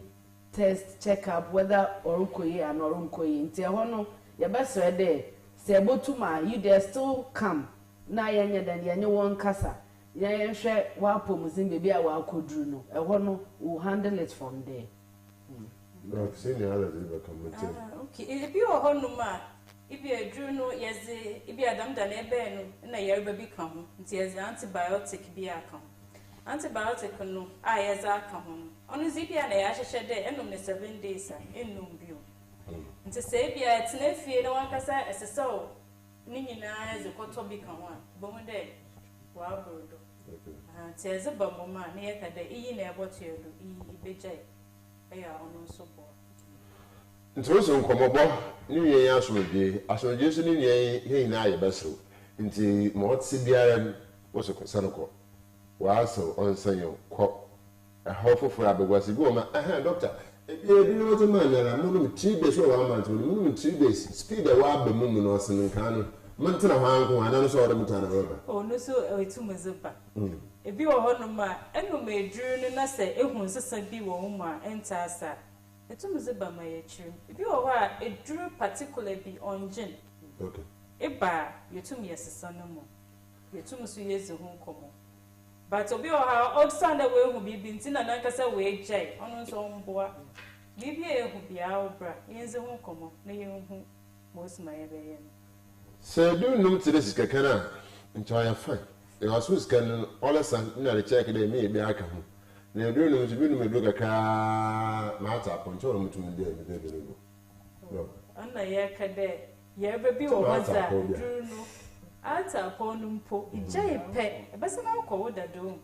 test check up whether orukoye and orunkoye nti ho no ye be so there say botuma you there still come na yenye dan yenye won kasa yenhwe wa pomuzin bebi a wa kodru no ho no will handle it from there. No, senior already come okay. If you are honuma, if you are drew no, yes, if you are damned an eben, and a year baby come, it's antibiotic be a come. Antibiotic no, I as I come. On a zipia and I should day, and only 7 days in no view. And to say, it's no fear, no one can say, as a soul. Nina as a cotton become one, but one day, wow, says a bubble man near the e near what you do, e. Nti so nkomobo ni yen asoje so ni yen na ye beso nti mo tsi biara wo so sanoko wa so onsanyo ko hofofo abegwasi bi o ma doctor e bi no to man na mo no 3 days o wa man to mo 3 days speed e wa ba mu no so nkan no man tena hanko ana so o de mutana roba o no so etu muzipa e bi wo hono ma eno ma eduru no na se ehun sesa bi wo mu a enta asa etu muziba ma ye chiru e bi wo ha eduru particular bi onjin okay e ba yetum yesesa no mo yetum so yezi hu komo but obi wo ha odsanda we hu bi ntina na kasa we jai ono so mboa bibi ehu bia obra yenzi hu komo na ye hu mosma ye be ye so do no to this kakana enjoy fine. The hospital can all of a sudden check the me be aka ho na do no so bi no me do kaka ma ata poncho no mutum de no anna ye ka de ye be bi wo waza duru no ata ponu mpo ije pe e be se na ko wo da do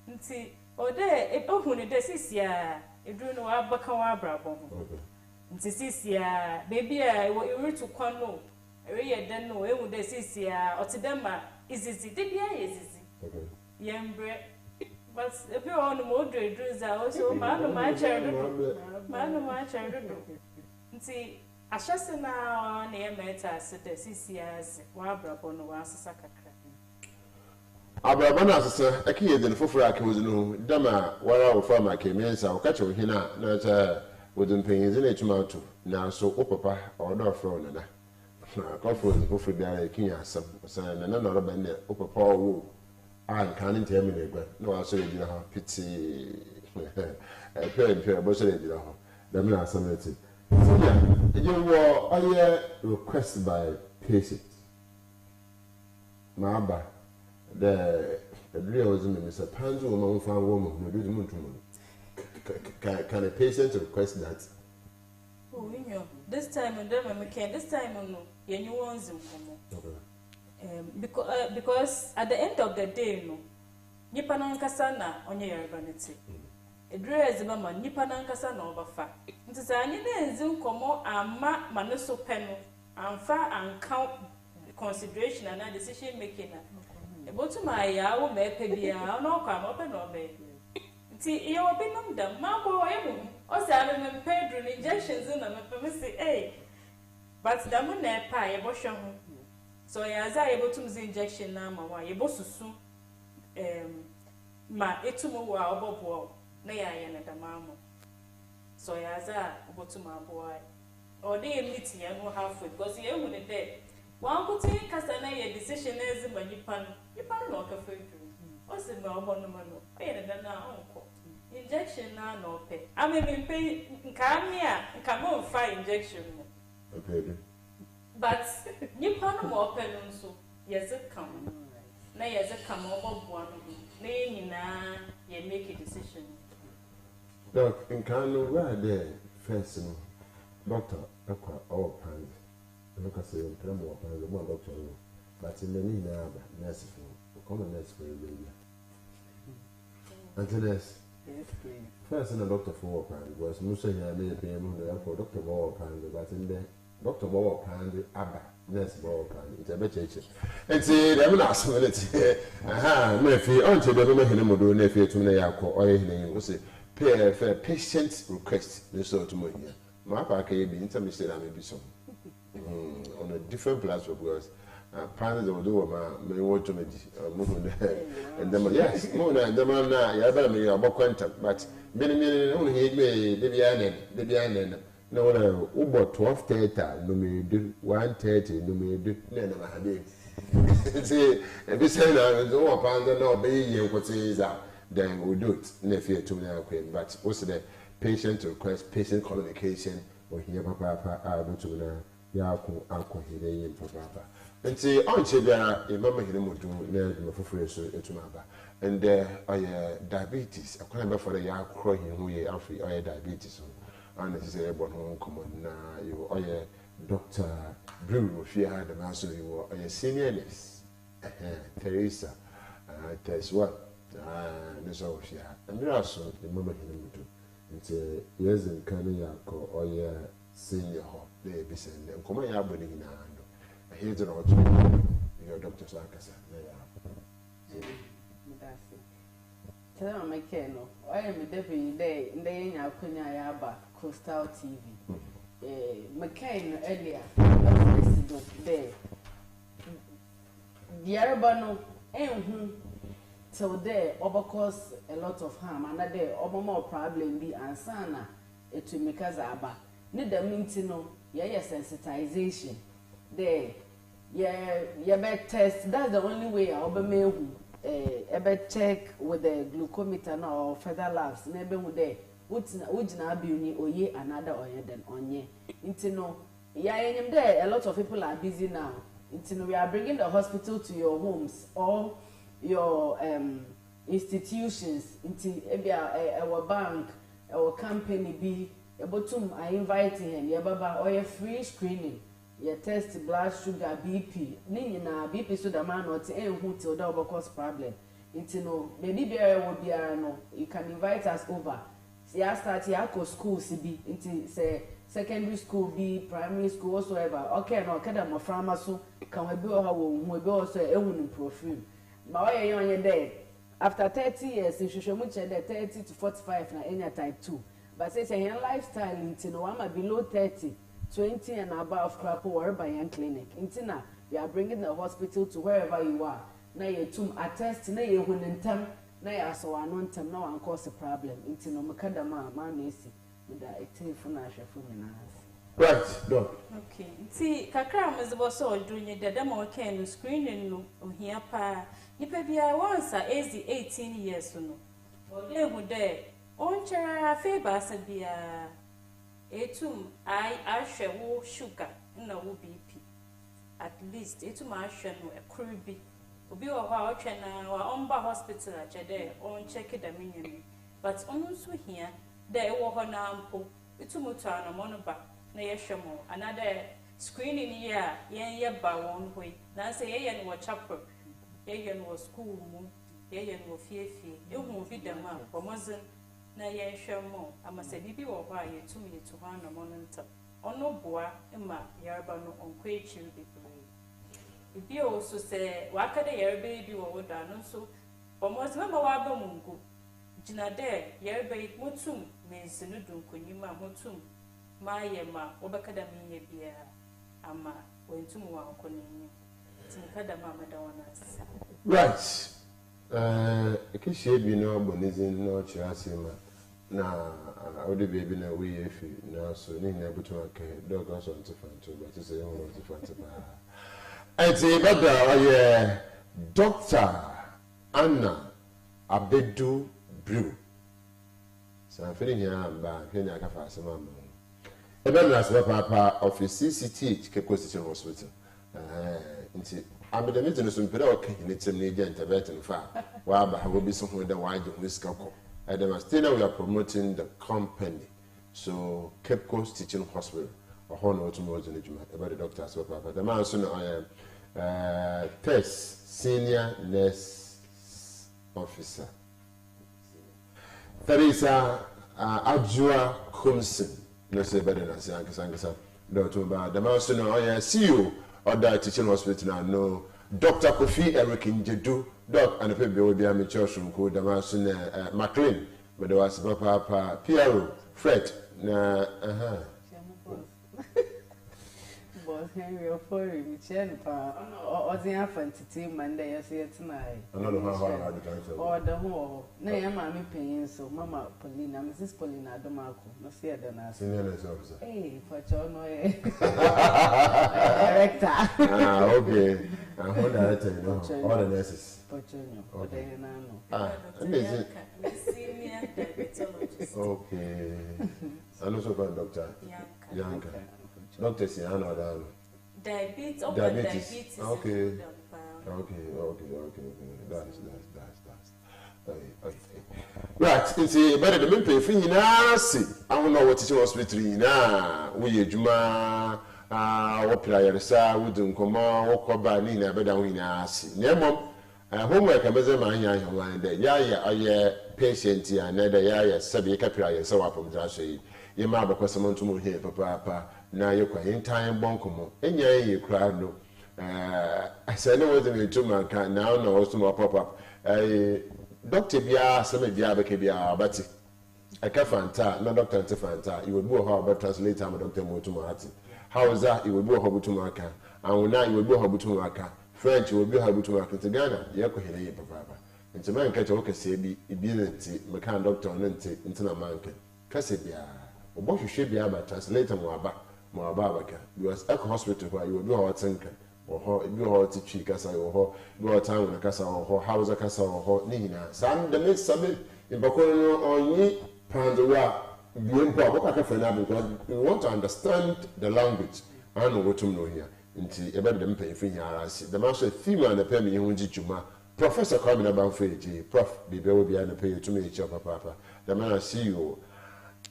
nti o de ohu ne de sisia eduru no wa baka wa abrabon nti sisia baby a e to kwano e ye de no e hu de sisia o ti dem ma izizi de bia ye izizi yembre but if you on mo do za o so ma no ma chere do nti ashase na na ye meta se de sisia se wa abrabon no wa asesa kakra abrabon na asesa akiye de foforo akewozi no dama wara wo fama kemiensa wo kache wo hina na cha wodun penyin na etuma to na so wo papa odo fro na kofo foforo biara kinya asam sana na na roba ne wo papa wo an kan ntem ne gba na wa so le dira ha piti pe bo so le dira ha da me asam eti you were all request by patient Maba the real was in Mr. Panzo among found woman who do the moon. Can a patient request that? Oh, you know, this time and then I can this time on you want them. Because at the end of the day, no, Nipanan Kasana on your vanity. A dress mama Nipanan Kasana over fat. It is an zoom como and manoso penno and far and count consideration and decision making. About to my yaw may pay no come up and obey. See, you will be numb them, Marco, or Salmon Pedro injections in them, eh? But the moon pie a bush on. So as I able to the injection now, my you boss soon. Ma etumo wa obobo na ya ya na damamo. So as I able to my boy. Or they meet ya no halfway because you would there. One could take us a decision as a manipan. You can't knock a food. What's the normal no? I had uncle. Injection now no pay. I mean, pay come here, come on, fire injection. Okay. But you can't more pen so. Yes, it come. Na yes, it come over one. Nay, na, you make a decision. Doc, in Kano, where there, first, doctor, all kinds. Look at the more doctor, but in the need nurse common nurse for a baby. Until this, first in a doctor for was Musa here may be for Dr. Ball Pand, but in the Dr. Ball Pand, Abba, nurse Ball Pand, it's a better. And see, I'm not so aha, Murphy, until the woman who do nephew to Nayako or anything was a fair patient request, the sort of money. My park may be intermittent, I may be so. On a different platform because parents will do may want to move and then yes, more than the man now, you better make about quantum, but many only hate me, the Bianen, no, Uber 12 theatre, no me do 1:30, no me do, never had it. See, if you say that, it's all upon the no be what says that, then we'll do it. Nephew to now, but also the patient request, patient communication, or here, papa, I will to now. Yaku alcohol in papa. And say, on Chibia, a mamma him would do near for free so to maba. And there are diabetes. I can't remember for the yak crying who ye are free or diabetes. Unnecessary but home common now. You are Dr. Blue, if you had the master, you were a senior nurse. Teresa, test what? This all she had. And there are so the mamma him would do. And say, yes, and can you or your senior hall. They be saying them come here body in hand. I hear the not your doctor Sakasa. Tell me, Keno, I am a deputy day in the Yakunya Yaba Coastal TV. McCain earlier, there. The Arabano, so there over cause a lot of harm, and that day over more problem be ansana to make us aba. Need the mean yeah, sensitization. There, yeah, better test. That's the only way I'll be made. Check with the glucometer or feather labs. Maybe with there. Would not be or ye another or ye than on ye. Intino, yeah, there. A lot of people are busy now. Intino, we are bringing the hospital to your homes or your institutions nti ebia our bank our company be ebotum I invite him ye baba or free screening ye test blood sugar BP ni na BP so da man not enhu till da cause problem nti no maybe biara wo biara no you can invite us over see I start here go school bi nti say secondary school be primary school whatsoever okay no kada mo frama so kan we bi o ha wo hu bi o so ehun in profile ma o ye yon ye there after 30 years in shoshomu chede 30 to 45 na enya type 2 but say your lifestyle nti no am below 30 20 and above crap or by your clinic nti na you are bringing the hospital to wherever you are na you tum attest na you hunentam na ya so anontam na wan cause a problem nti no makada ma na esi with the telephone ahwefu nyina right doc okay nti kakra mezebo so odunye dede ma okay no screening no ohia pa nipa bia once age 18 years no ole hu de onchara favor sabia etum I ahwe sugar na wo BP at least etum ahwe no ekuru bi obi wo ha otwe na wa omba hospital a chede on check the menu but onu so hia de wo ho na ampo etum to anomo no ba na yehwe mo another screening here ye ba won hoi na say ye no chapel ye no school mu ye no fiefie ehu fi dem a pomozen na ye hwe mo amase bibi wo ho a yetum ye to ha anomo no nta ono boa ma yarba no onko echiru bibiri ibi o so se wakade yarba bi wo woda no so pomozen ma wa ba mungu jina de yarba motum mensinu dunkonyima motum ma ye ma obakada minye bia ama wentum wa okonenyi tinkada mama da wana right ekishie bi no abonizin no chirasima na odi baby na we efi na so ni na butu ake dog also antifanto but say you want antifanto ba enti bada oye Dr. Anna Abedu Brew so feeling here ba feeling aka fa asema ma ebe na asema papa of CCTH Cape Coast Teaching Hospital nti amede me tene so mpere o kan ni tem na agent abet nfa wa ba ha obi so ho da wa je ho sika ko still we are promoting the company so Cape Coast Teaching Hospital ho na otu mo zene juma ebe the doctor asema papa the man so na test senior nurse officer Teresa Ajua Kumsin no say better than say ankasa Dr. Ba the man so na CEO of the teaching hospital now no Dr. Kofi Eric Njedu doc and people will be a mature shunko the man so na McLean but there was papa Piero Fred na boss Henry for Michelle pa ozin afantiti Monday yes tonight another how or the whole na ya mama penyin so mama Paulina Mrs. Paulina Adomako no see the na senior nurse officer for chono director okay and who director you know all the nurses Pochonyo okay na no amazing senior diabetologist okay and also called Dr. Yanka Doctor Siana Dano. Diabetes. Okay. That's. Right. It's better the men free na see. I don't know what teaching hospital na. We juma what prayer sa we do nkomo what ba ni na beda we na see. Nyemom homework ameze ma anya online there. Ya patient ya na there ya sabi ka prayer sa wa pom dra so yi. Ye ma ba kwasam ntum here papa na yekwa yin bonkomo enya ye kra no asa ne wo de to man kan na na wo so pop up doctor bia sama bia ba ke bia abati aka fanta na doctor nte fanta you will go how about translate am doctor mo to ati how is that you will go how butu aka and na you will go how butu aka French will be how butu aka to Ghana ye ko hele ye papa nti man ka che wo kase bi ibi nti me kan doctor nti na man ka kase bia obo hwehwe bia ba translate mo aba because Echo Hospital where you will do our thinking or you are teaching Kasa or go town in Kasa or Hausa Kasa or Nina. Some the next summit in Bakono or ye Pandora being because we want to understand the language. I know what to know here. Into about them pay free. The master theme and the Pemi Hunji Juma Professor Kwame Bamfeji, Prof. Bibe will be an appeal to me, Papa. The man I see you.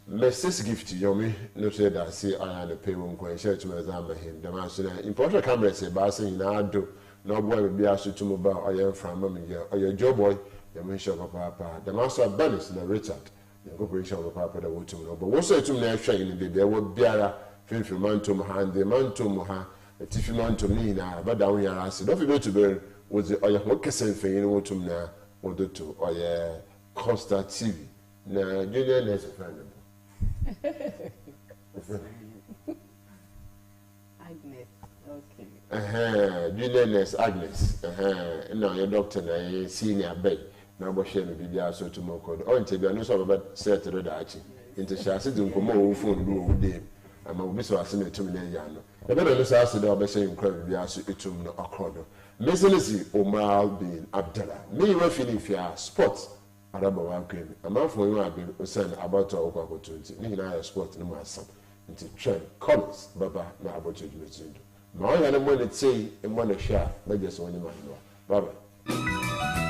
Mrs. Gift, Yomi, no say that see I am a pay won't quite share to my him. The man said, important camera say, Bassing in Ado, no boy will be asked to move about or your from Mammy or your job boy, the mention of Papa. The master of Bennis, the Richard, the corporation of Papa, the wood to know. But what's it to me? Showing the baby, I would be a filthy man to Mohan, the man to Moha, a tiffy man to me now, but down here I said, don't forget to burn. Was it or your Moccasin thing in what to now, or the two, or your Costa TV. Now, Julian is a friend. Agnes, okay. Julian Agnes. Now, your doctor, na senior bed. Now, what shall be there so to more code? Or until you know something about Saturday Dachi. Into Shassi to come over phone do day. I'm a bit so as to me. The better is asked the other saying, Crab, you ask it to no accord. Messelisi Omar bin Abdallah. Me were feeling fear sports. Araba Wakim. A man for you have been sent about our opportunity. Nina sport no my son. Into trend colors, Baba, na about you. My other one say, and one share, but just one man. Baba.